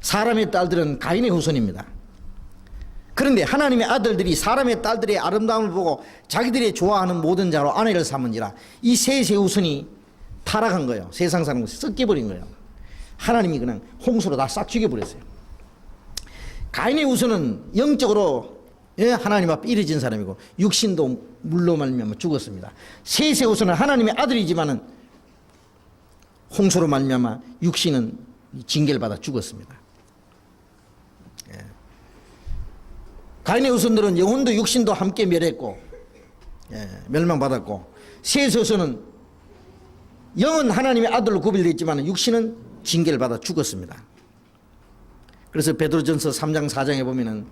사람의 딸들은 가인의 후손입니다. 그런데 하나님의 아들들이 사람의 딸들의 아름다움을 보고 자기들이 좋아하는 모든 자로 아내를 삼은지라 이 셋의 후손이 타락한 거예요. 세상 사람을 썩겨버린 거예요. 하나님이 그냥 홍수로 다 싹 죽여버렸어요. 가인의 후손은 영적으로 하나님 앞에 이르진 사람이고 육신도 물로 말미암아 죽었습니다. 셋의 후손은 하나님의 아들이지만은 홍수로 말미암아 육신은 징계를 받아 죽었습니다. 가인의 후손들은 영혼도 육신도 함께 멸했고 멸망받았고 셋의 후손은 영은 하나님의 아들로 구별되었지만 육신은 징계를 받아 죽었습니다. 그래서 베드로전서 3장 4장에 보면은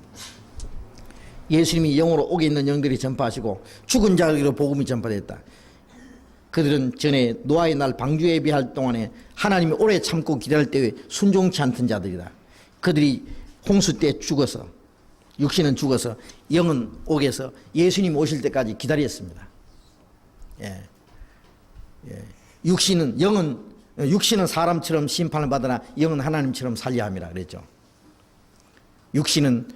예수님이 영으로 옥에 있는 영들이 전파하시고 죽은 자에게로 복음이 전파됐다. 그들은 전에 노아의 날 방주 예비할 동안에 하나님이 오래 참고 기다릴 때에 순종치 않던 자들이다. 그들이 홍수 때 죽어서 육신은 죽어서 영은 옥에서 예수님 오실 때까지 기다렸습니다. 육신은 사람처럼 심판을 받으나 영은 하나님처럼 살려 함이라 그랬죠. 육신은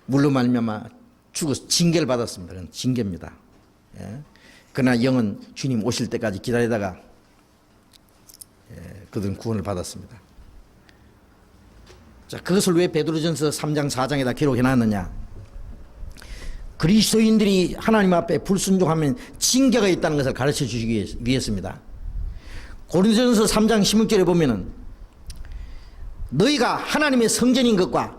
물로 말미암아 죽어서 징계를 받았습니다. 그건 징계입니다. 그러나 영은 주님 오실 때까지 기다리다가 그들은 구원을 받았습니다. 자, 그것을 왜 베드로전서 3장 4장에다 기록해놨느냐? 그리스도인들이 하나님 앞에 불순종하면 징계가 있다는 것을 가르쳐 주시기 위해서입니다. 고린도전서 3장 16절에 보면은 너희가 하나님의 성전인 것과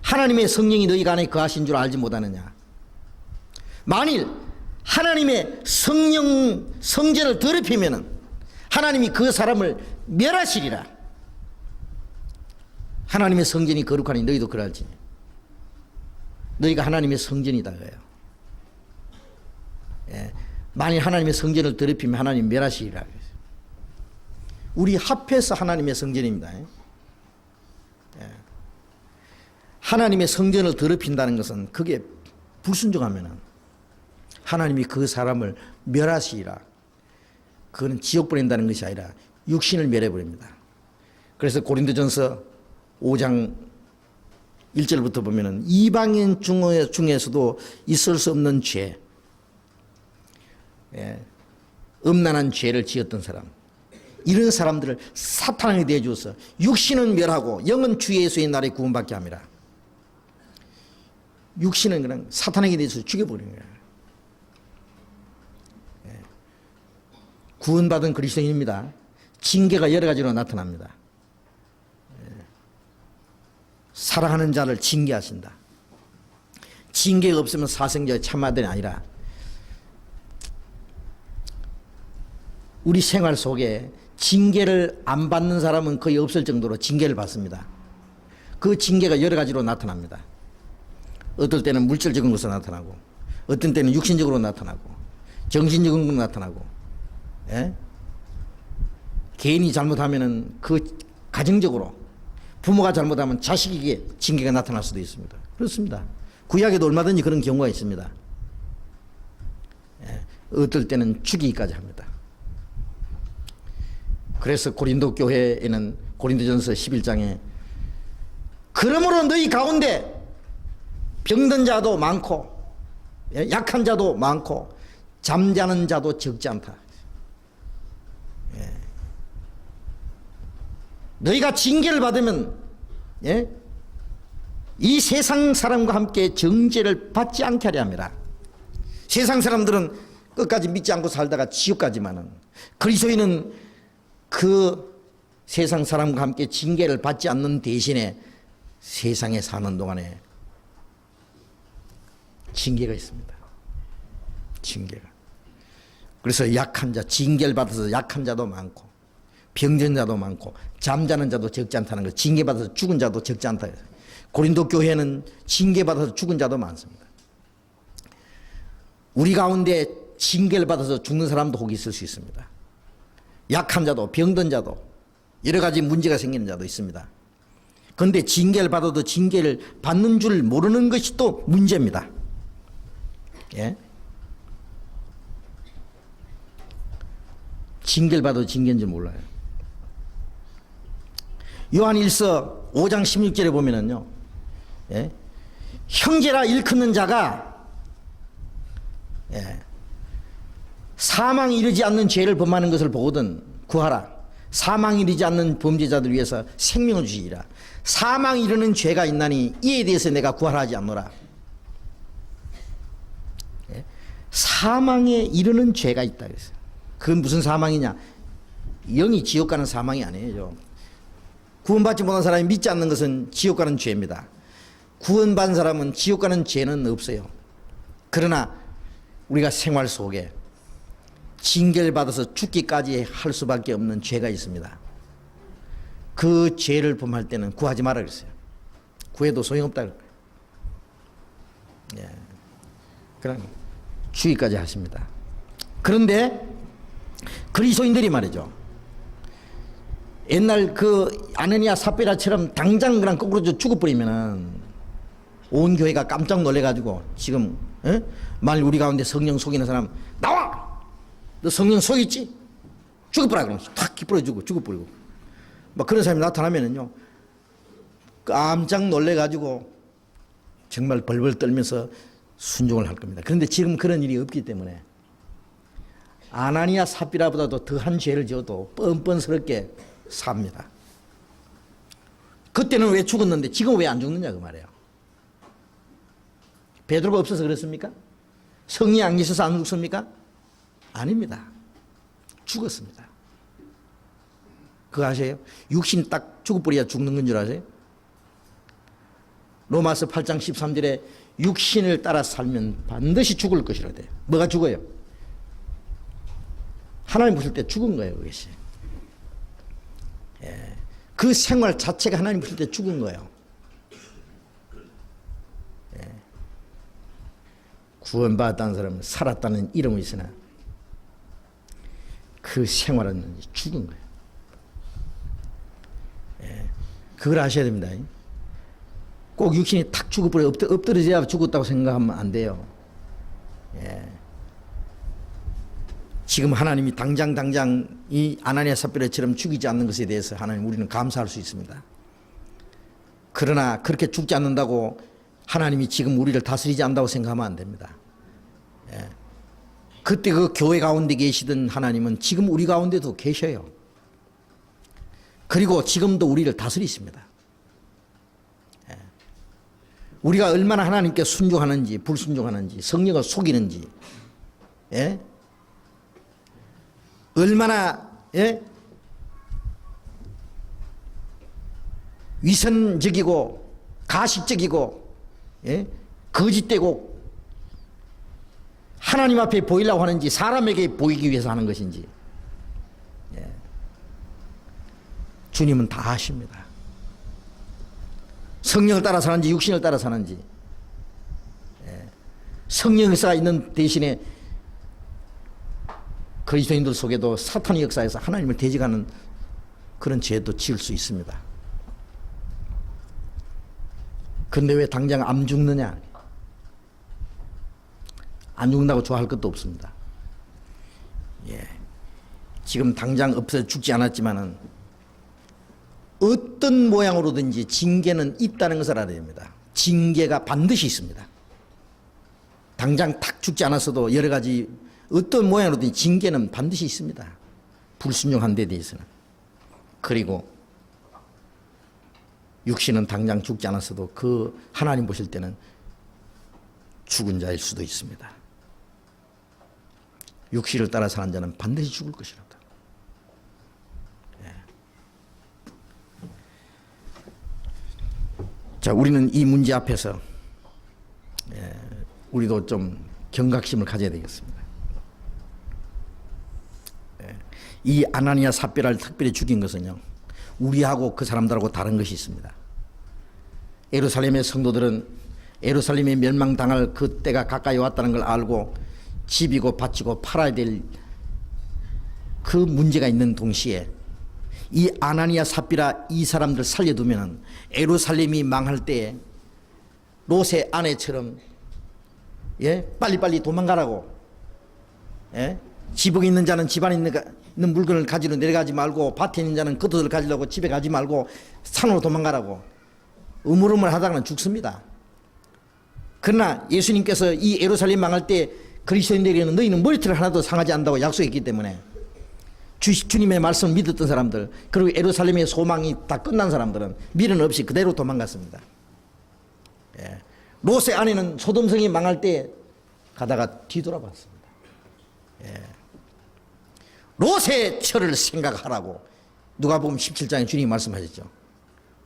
하나님의 성령이 너희가 안에 거하신 줄 알지 못하느냐? 만일 하나님의 성전을 더럽히면은 하나님이 그 사람을 멸하시리라. 하나님의 성전이 거룩하니 너희도 그럴지. 너희가 하나님의 성전이다 그래요. 만일 하나님의 성전을 더럽히면 하나님 멸하시리라. 우리 합해서 하나님의 성전입니다. 하나님의 성전을 더럽힌다는 것은 그게 불순종하면 하나님이 그 사람을 멸하시리라. 그거는 지옥 보낸다는 것이 아니라 육신을 멸해버립니다. 그래서 고린도전서 5장 1절부터 보면은 이방인 중에서도 있을 수 없는 죄, 음란한 죄를 지었던 사람, 이런 사람들을 사탄에게 내주어서 육신은 멸하고 영은 주 예수의 날에 구원받게 합니다. 육신은 그냥 사탄에게 대해서 죽여버리는 거예요. 구원받은 그리스도인입니다. 징계가 여러 가지로 나타납니다. 사랑하는 자를 징계하신다. 징계가 없으면 사생자의 참아들이 아니라 우리 생활 속에 징계를 안 받는 사람은 거의 없을 정도로 징계를 받습니다. 그 징계가 여러 가지로 나타납니다. 어떨 때는 물질적인 것으로 나타나고 어떤 때는 육신적으로 나타나고 정신적인 것으로 나타나고 개인이 잘못하면 그 가정적으로 부모가 잘못하면 자식에게 징계가 나타날 수도 있습니다. 그렇습니다. 구약에도 얼마든지 그런 경우가 있습니다. 어떨 때는 죽이기까지 합니다. 그래서 고린도 교회에는 고린도전서 11장에 그러므로 너희 가운데 병든 자도 많고 약한 자도 많고 잠자는 자도 적지 않다. 너희가 징계를 받으면 이 세상 사람과 함께 정죄를 받지 않게 하려 합니다. 세상 사람들은 끝까지 믿지 않고 살다가 지옥 가지만은 그리스도인은 그 세상 사람과 함께 징계를 받지 않는 대신에 세상에 사는 동안에 징계가 있습니다. 징계가. 그래서 약한 자, 징계를 받아서 약한 자도 많고 병든 자도 많고 잠자는 자도 적지 않다는 것. 징계받아서 죽은 자도 적지 않다. 고린도 교회는 징계받아서 죽은 자도 많습니다. 우리 가운데 징계를 받아서 죽는 사람도 혹 있을 수 있습니다. 약한 자도 병든 자도 여러 가지 문제가 생기는 자도 있습니다. 그런데 징계를 받아도 징계를 받는 줄 모르는 것이 또 문제입니다. 예? 징계를 받아도 징계인 줄 몰라요. 요한일서 5장 16절에 보면은요, 예? 형제라 일컫는 자가, 예, 사망에 이르지 않는 죄를 범하는 것을 보거든 구하라. 사망에 이르지 않는 범죄자들 위해서 생명을 주시리라. 사망에 이르는 죄가 있나니 이에 대해서 내가 구하라 하지 않노라. 예? 사망에 이르는 죄가 있다 그랬어요. 그건 무슨 사망이냐? 영이 지옥 가는 사망이 아니에요. 구원받지 못한 사람이 믿지 않는 것은 지옥 가는 죄입니다. 구원받은 사람은 지옥 가는 죄는 없어요. 그러나 우리가 생활 속에 징계를 받아서 죽기까지 할 수밖에 없는 죄가 있습니다. 그 죄를 범할 때는 구하지 마라 그랬어요. 구해도 소용없다 그랬어요. 예. 그럼 죽기까지 하십니다. 그런데 그리스도인들이 말이죠, 옛날 그 아나니아 삽비라처럼 당장 그냥 거꾸로 죽어버리면은 온 교회가 깜짝 놀래가지고 지금, 에? 만일 우리 가운데 성령 속이는 사람 나와! 너 성령 속였지? 죽어버려! 그러면 탁 기쁘러지고 죽어버리고 막 그런 사람이 나타나면은요 깜짝 놀래가지고 정말 벌벌 떨면서 순종을 할 겁니다. 그런데 지금 그런 일이 없기 때문에 아나니아 삽비라보다도 더한 죄를 지어도 뻔뻔스럽게 삽니다. 그때는 왜 죽었는데 지금 왜 안 죽느냐 그 말이에요. 베드로가 없어서 그렇습니까? 성령이 안 계셔서 안 죽습니까? 아닙니다. 죽었습니다. 그거 아세요? 육신 딱 죽어버려야 죽는 건 줄 아세요? 로마서 8장 13절에 육신을 따라 살면 반드시 죽을 것이라 돼요. 뭐가 죽어요? 하나님 보실 때 죽은 거예요, 그것이. 예. 그 생활 자체가 하나님 보실 때 죽은 거예요. 예. 구원받았다는 사람은 살았다는 이름은 있으나 그 생활은 죽은 거예요. 예. 그걸 아셔야 됩니다. 꼭 육신이 탁 죽어버려 엎드려져야 죽었다고 생각하면 안 돼요. 예. 지금 하나님이 당장 이 아나니아 삽비라처럼 죽이지 않는 것에 대해서 하나님 우리는 감사할 수 있습니다. 그러나 그렇게 죽지 않는다고 하나님이 지금 우리를 다스리지 않는다고 생각하면 안 됩니다. 예. 그때 그 교회 가운데 계시던 하나님은 지금 우리 가운데도 계셔요. 그리고 지금도 우리를 다스리십니다. 예. 우리가 얼마나 하나님께 순종하는지 불순종하는지 성령을 속이는지, 예? 얼마나, 예? 위선적이고 가식적이고, 예? 거짓되고 하나님 앞에 보이려고 하는지 사람에게 보이기 위해서 하는 것인지, 예. 주님은 다 아십니다. 성령을 따라 사는지 육신을 따라 사는지, 예. 성령 역사가 있는 대신에 그리스도인들 속에도 사탄의 역사에서 하나님을 대적하는 그런 죄도 지을 수 있습니다. 그런데 왜 당장 안 죽느냐? 안 죽는다고 좋아할 것도 없습니다. 예. 지금 당장 없어서 죽지 않았지만은 어떤 모양으로든지 징계는 있다는 것을 알아야 됩니다. 징계가 반드시 있습니다. 당장 탁 죽지 않았어도 여러 가지 어떤 모양으로든 징계는 반드시 있습니다. 불순종한 데 대해서는. 그리고 육신은 당장 죽지 않았어도 그 하나님 보실 때는 죽은 자일 수도 있습니다. 육신을 따라 사는 자는 반드시 죽을 것이랍니다. 예. 자, 우리는 이 문제 앞에서 우리도 좀 경각심을 가져야 되겠습니다. 이 아나니아 삽비라를 특별히 죽인 것은요, 우리하고 그 사람들하고 다른 것이 있습니다. 예루살렘의 성도들은 예루살렘이 멸망당할 그 때가 가까이 왔다는 걸 알고 집이고 바치고 팔아야 될 그 문제가 있는 동시에 이 아나니아 삽비라 이 사람들 살려두면 예루살렘이 망할 때 롯의 아내처럼 빨리빨리 도망가라고. 지붕에 있는 자는 집안에 있는 물건을 가지러 내려가지 말고, 밭에 있는 자는 겉옷을 가지려고 집에 가지 말고 산으로 도망가라고. 우물우물 하다가는 죽습니다. 그러나 예수님께서 이 예루살렘 망할 때 그리스도인들에게는 너희는 머리털 하나도 상하지 않는다고 약속했기 때문에 주님의 말씀을 믿었던 사람들, 그리고 예루살렘의 소망이 다 끝난 사람들은 미련 없이 그대로 도망갔습니다. 롯의 아내는 소돔성이 망할 때 가다가 뒤돌아봤습니다. 롯의 처를 생각하라고 누가복음 17장에 주님이 말씀하셨죠.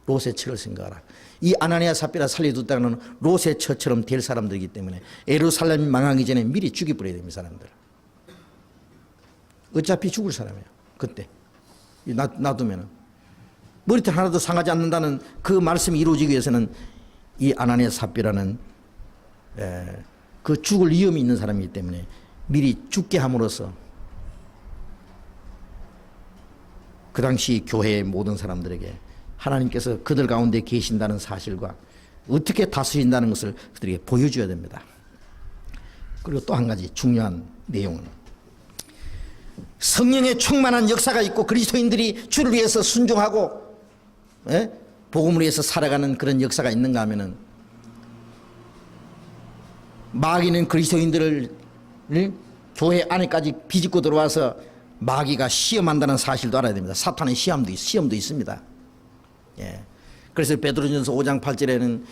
롯의 처를 생각하라. 이 아나니아 삽비라 살려뒀다는 롯의 처처럼 될 사람들이기 때문에 예루살렘이 망하기 전에 미리 죽여버려야 됩니다. 사람들 어차피 죽을 사람이에요. 그때 놔두면은 머리털 하나도 상하지 않는다는 그 말씀이 이루어지기 위해서는 이 아나니아 삽비라는 그 죽을 위험이 있는 사람이기 때문에 미리 죽게 함으로써 그 당시 교회의 모든 사람들에게 하나님께서 그들 가운데 계신다는 사실과 어떻게 다스린다는 것을 그들에게 보여줘야 됩니다. 그리고 또 한 가지 중요한 내용은 성령의 충만한 역사가 있고 그리스도인들이 주를 위해서 순종하고 복음을 위해서 살아가는 그런 역사가 있는가 하면은 마귀는 그리스도인들을 교회 안에까지 비집고 들어와서 마귀가 시험한다는 사실도 알아야 됩니다. 사탄의 시험도 있습니다. 그래서 베드로전서 5장 8절에는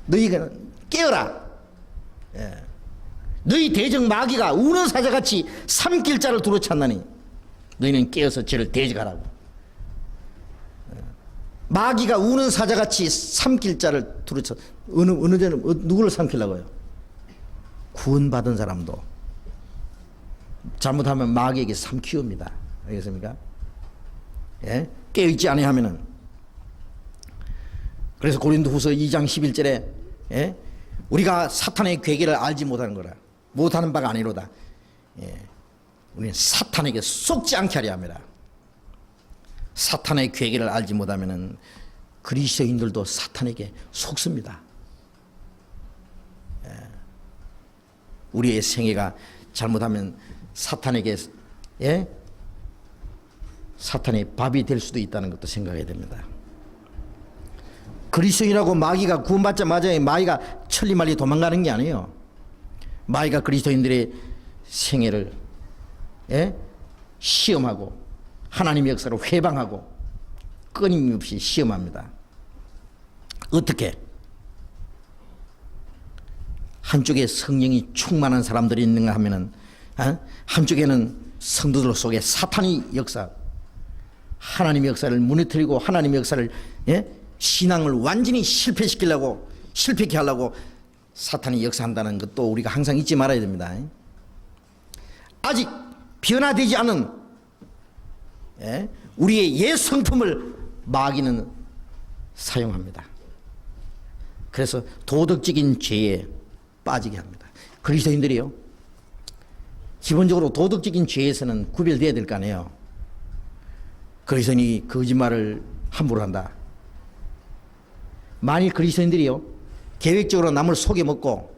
너희가 깨어라. 너희 대적 마귀가 우는 사자같이 삼킬 자를 두루 찾나니 너희는 깨어서 저를 대적하라고. 마귀가 우는 사자같이 삼킬 자를 두루 찾. 어느 데는 누구를 삼키려고요? 구원받은 사람도 잘못하면 마귀에게 삼키옵니다. 알겠습니까? 깨어있지 아니하면은. 그래서 고린도후서 2장 11절에 우리가 사탄의 괴계를 알지 못하는 거라. 못하는 바가 아니로다. 우리는 사탄에게 속지 않게 하려 합니다. 사탄의 괴계를 알지 못하면은 그리스도인들도 사탄에게 속습니다. 우리의 생애가 잘못하면 사탄에게 사탄의 밥이 될 수도 있다는 것도 생각해야 됩니다. 그리스도인이라고 마귀가 구원받자마자 마귀가 천리말리 도망가는 게 아니에요. 마귀가 그리스도인들의 생애를 시험하고 하나님의 역사를 회방하고 끊임없이 시험합니다. 어떻게? 한쪽에 성령이 충만한 사람들이 있는가 하면은 한쪽에는 성도들 속에 사탄의 역사, 하나님의 역사를 무너뜨리고 하나님의 역사를 신앙을 완전히 실패케 하려고 사탄이 역사한다는 것도 우리가 항상 잊지 말아야 됩니다. 아직 변화되지 않은 우리의 옛 성품을 마귀는 사용합니다. 그래서 도덕적인 죄에 빠지게 합니다. 그리스도인들이요, 기본적으로 도덕적인 죄에서는 구별돼야 될 거 아니에요. 그리스도인이 거짓말을 함부로 한다. 만일 그리스도인들이요 계획적으로 남을 속여먹고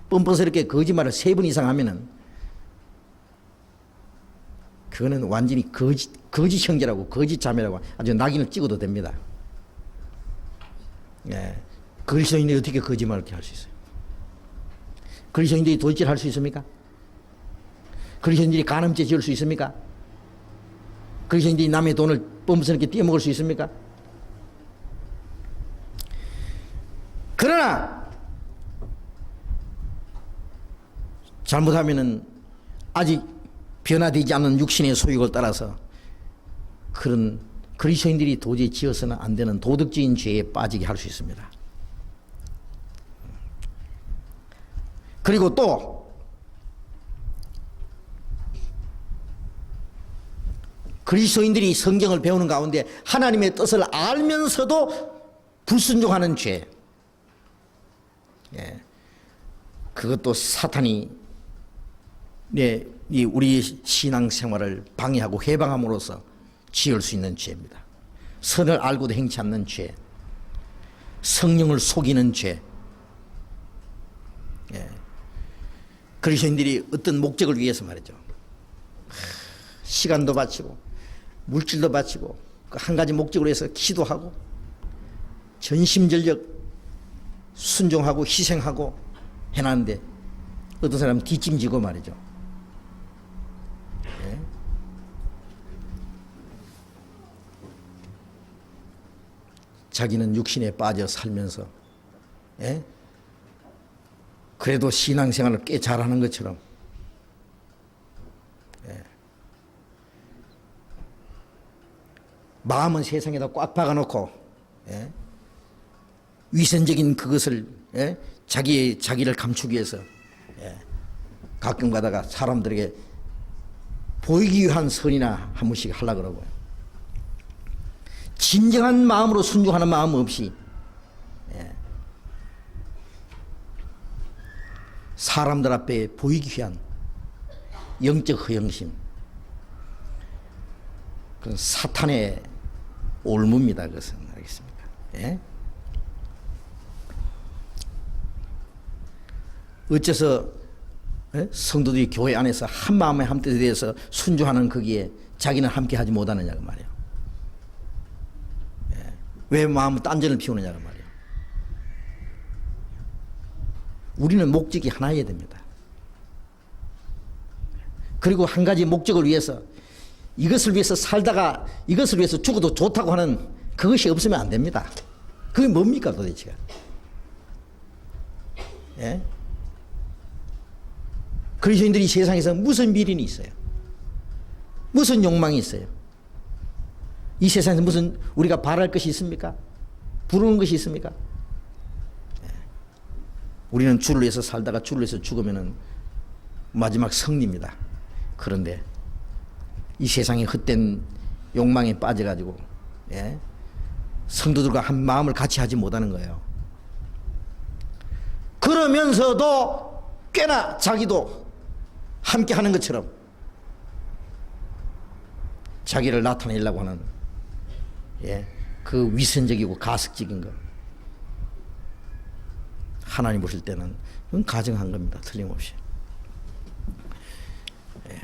뻔뻔스럽게 거짓말을 3번 이상 하면은 그거는 완전히 거짓 형제라고, 거짓 자매라고 아주 낙인을 찍어도 됩니다. 그리스도인들이 어떻게 거짓말을 이렇게 할 수 있어요? 그리스도인들이 도둑질 할 수 있습니까? 그리스도인들이 간음죄 지을 수 있습니까? 그리스도인들이 남의 돈을 뻔뻔스럽게 떼어먹을 수 있습니까? 그러나 잘못하면은 아직 변화되지 않은 육신의 소욕을 따라서 그런 그리스도인들이 도저히 지어서는 안 되는 도덕적인 죄에 빠지게 할 수 있습니다. 그리고 또 그리스도인들이 성경을 배우는 가운데 하나님의 뜻을 알면서도 불순종하는 죄, 그것도 사탄이 이 우리 신앙생활을 방해하고 해방함으로써 지을 수 있는 죄입니다. 선을 알고도 행치 않는 죄, 성령을 속이는 죄. 예. 그리스도인들이 어떤 목적을 위해서 말이죠. 시간도 바치고 물질도 바치고 한 가지 목적으로 해서 기도하고 전심전력 순종하고 희생하고 해놨는데 어떤 사람은 뒷짐지고 말이죠. 예? 자기는 육신에 빠져 살면서 예? 그래도 신앙생활을 꽤 잘하는 것처럼 예. 마음은 세상에다 꽉 박아놓고 예? 위선적인 그것을 예? 자기를 감추기 위해서 예? 가끔 가다가 사람들에게 보이기 위한 선이나 한 번씩 하려고 그러고요. 진정한 마음으로 순종하는 마음 없이 예? 사람들 앞에 보이기 위한 영적 허영심, 그건 사탄의 올무입니다. 그것은 알겠습니까? 예? 어째서 성도들이 교회 안에서 한 마음에 한 뜻에 대해서 순종하는 거기에 자기는 함께 하지 못하느냐고 말이에요. 예. 왜 마음은 딴전을 피우느냐고 말이에요. 우리는 목적이 하나여야 됩니다. 그리고 한 가지 목적을 위해서 이것을 위해서 살다가 이것을 위해서 죽어도 좋다고 하는 그것이 없으면 안 됩니다. 그게 뭡니까 도대체가? 예? 그리스도인들이 세상에서 무슨 미련이 있어요? 무슨 욕망이 있어요? 이 세상에서 무슨 우리가 바랄 것이 있습니까? 부르는 것이 있습니까? 우리는 주를 위해서 살다가 주를 위해서 죽으면은 마지막 승리입니다. 그런데 이 세상의 헛된 욕망에 빠져가지고 예? 성도들과 한 마음을 같이 하지 못하는 거예요. 그러면서도 꽤나 자기도 함께 하는 것처럼 자기를 나타내려고 하는 예? 그 위선적이고 가식적인 것. 하나님 보실 때는 그건 가정한 겁니다. 틀림없이. 예.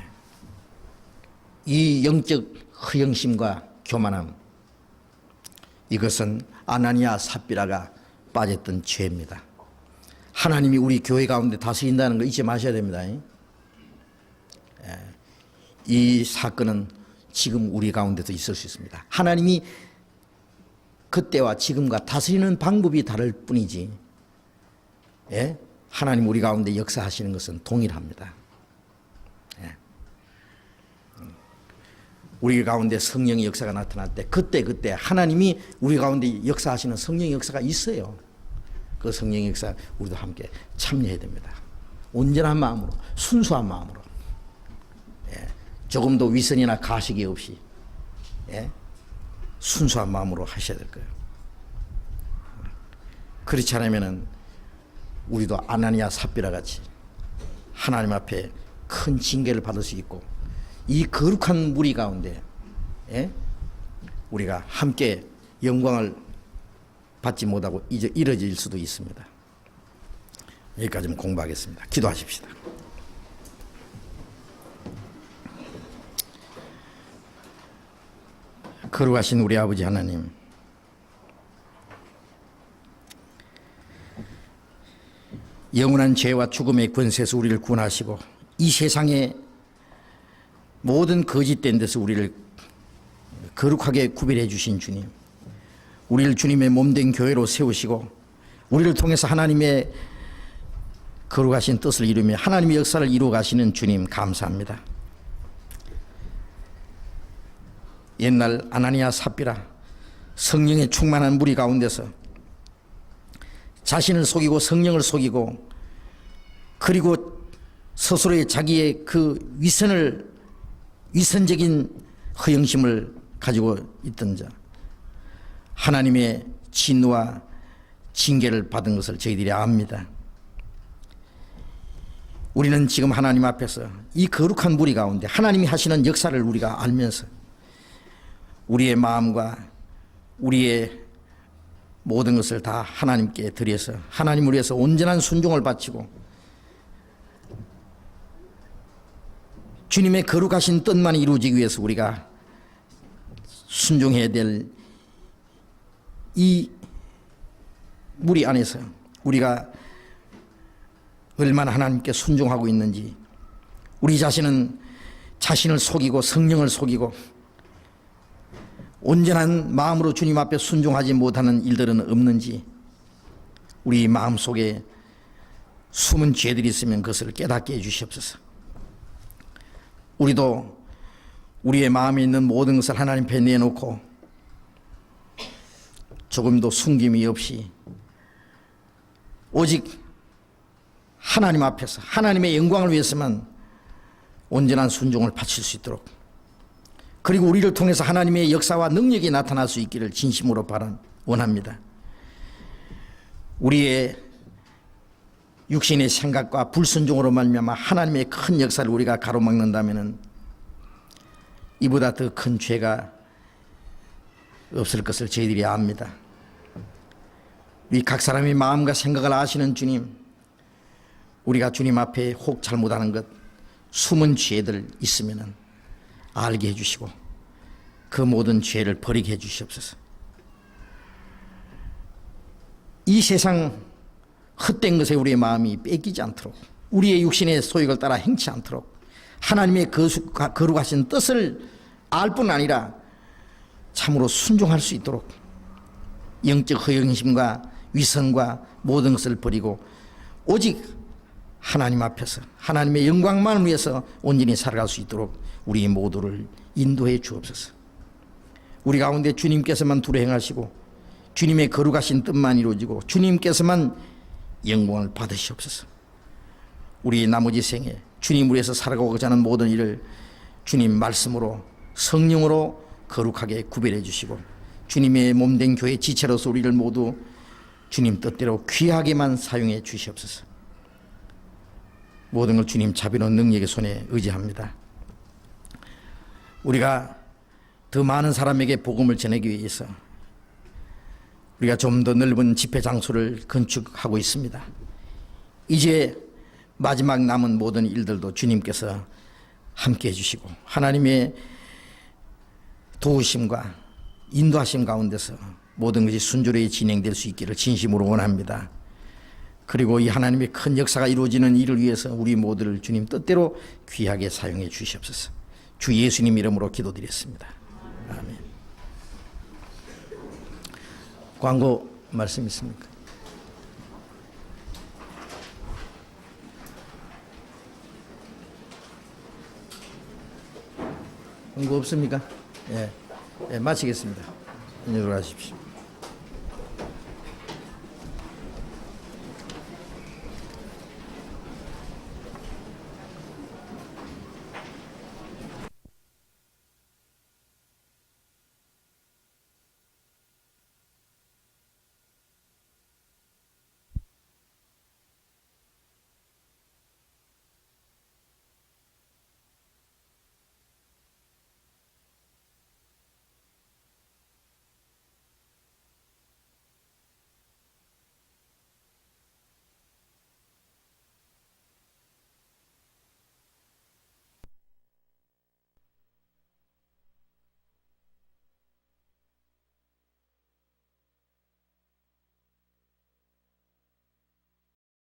이 영적 허영심과 교만함, 이것은 아나니아 삽비라가 빠졌던 죄입니다. 하나님이 우리 교회 가운데 다스린다는 거 잊지 마셔야 됩니다. 예. 이 사건은 지금 우리 가운데도 있을 수 있습니다. 하나님이 그때와 지금과 다스리는 방법이 다를 뿐이지 예? 하나님 우리 가운데 역사하시는 것은 동일합니다. 예. 우리 가운데 성령의 역사가 나타날 때 그때 하나님이 우리 가운데 역사하시는 성령의 역사가 있어요. 그 성령의 역사 우리도 함께 참여해야 됩니다. 온전한 마음으로 순수한 마음으로 예. 조금도 위선이나 가식이 없이 예. 순수한 마음으로 하셔야 될 거예요. 그렇지 않으면은 우리도 아나니아 삽비라 같이 하나님 앞에 큰 징계를 받을 수 있고 이 거룩한 무리 가운데 예? 우리가 함께 영광을 받지 못하고 이제 이뤄질 수도 있습니다. 여기까지는 공부하겠습니다. 기도하십시다. 거룩하신 우리 아버지 하나님, 영원한 죄와 죽음의 권세에서 우리를 구원하시고 이 세상의 모든 거짓된 데서 우리를 거룩하게 구별해 주신 주님, 우리를 주님의 몸된 교회로 세우시고 우리를 통해서 하나님의 거룩하신 뜻을 이루며 하나님의 역사를 이루어 가시는 주님 감사합니다. 옛날 아나니아 삽비라 성령에 충만한 무리 가운데서 자신을 속이고 성령을 속이고 그리고 스스로의 자기의 그 위선적인 허영심을 가지고 있던 자, 하나님의 진노와 징계를 받은 것을 저희들이 압니다. 우리는 지금 하나님 앞에서 이 거룩한 무리 가운데 하나님이 하시는 역사를 우리가 알면서 우리의 마음과 우리의 모든 것을 다 하나님께 드려서 하나님을 위해서 온전한 순종을 바치고 주님의 거룩하신 뜻만 이루어지기 위해서 우리가 순종해야 될 이 무리 안에서 우리가 얼마나 하나님께 순종하고 있는지, 우리 자신은 자신을 속이고 성령을 속이고 온전한 마음으로 주님 앞에 순종하지 못하는 일들은 없는지, 우리 마음속에 숨은 죄들이 있으면 그것을 깨닫게 해주시옵소서. 우리도 우리의 마음에 있는 모든 것을 하나님 앞에 내놓고 조금도 숨김이 없이 오직 하나님 앞에서 하나님의 영광을 위해서만 온전한 순종을 바칠 수 있도록, 그리고 우리를 통해서 하나님의 역사와 능력이 나타날 수 있기를 진심으로 원합니다. 우리의 육신의 생각과 불순종으로 말미암아 하나님의 큰 역사를 우리가 가로막는다면 이보다 더 큰 죄가 없을 것을 저희들이 압니다. 우리 각 사람의 마음과 생각을 아시는 주님, 우리가 주님 앞에 혹 잘못하는 것, 숨은 죄들 있으면 알게 해주시고 그 모든 죄를 버리게 해주시옵소서. 이 세상 헛된 것에 우리의 마음이 뺏기지 않도록, 우리의 육신의 소욕을 따라 행치 않도록 하나님의 거룩하신 뜻을 알 뿐 아니라 참으로 순종할 수 있도록 영적 허영심과 위선과 모든 것을 버리고 오직 하나님 앞에서 하나님의 영광만을 위해서 온전히 살아갈 수 있도록 우리 모두를 인도해 주옵소서. 우리 가운데 주님께서만 두루 행하시고 주님의 거룩하신 뜻만 이루어지고 주님께서만 영광을 받으시옵소서. 우리 나머지 생에 주님을 위해서 살아가고자 하는 모든 일을 주님 말씀으로 성령으로 거룩하게 구별해 주시고 주님의 몸된 교회 지체로서 우리를 모두 주님 뜻대로 귀하게만 사용해 주시옵소서. 모든 걸 주님 자비로운 능력의 손에 의지합니다. 우리가 더 많은 사람에게 복음을 전하기 위해서 우리가 좀 더 넓은 집회 장소를 건축하고 있습니다. 이제 마지막 남은 모든 일들도 주님께서 함께 해주시고 하나님의 도우심과 인도하심 가운데서 모든 것이 순조롭게 진행될 수 있기를 진심으로 원합니다. 그리고 이 하나님의 큰 역사가 이루어지는 일을 위해서 우리 모두를 주님 뜻대로 귀하게 사용해 주시옵소서. 주 예수님 이름으로 기도드렸습니다. 아멘. 광고 말씀 있습니까? 광고 없습니까? 예, 마치겠습니다. 안녕히 들어가십시오.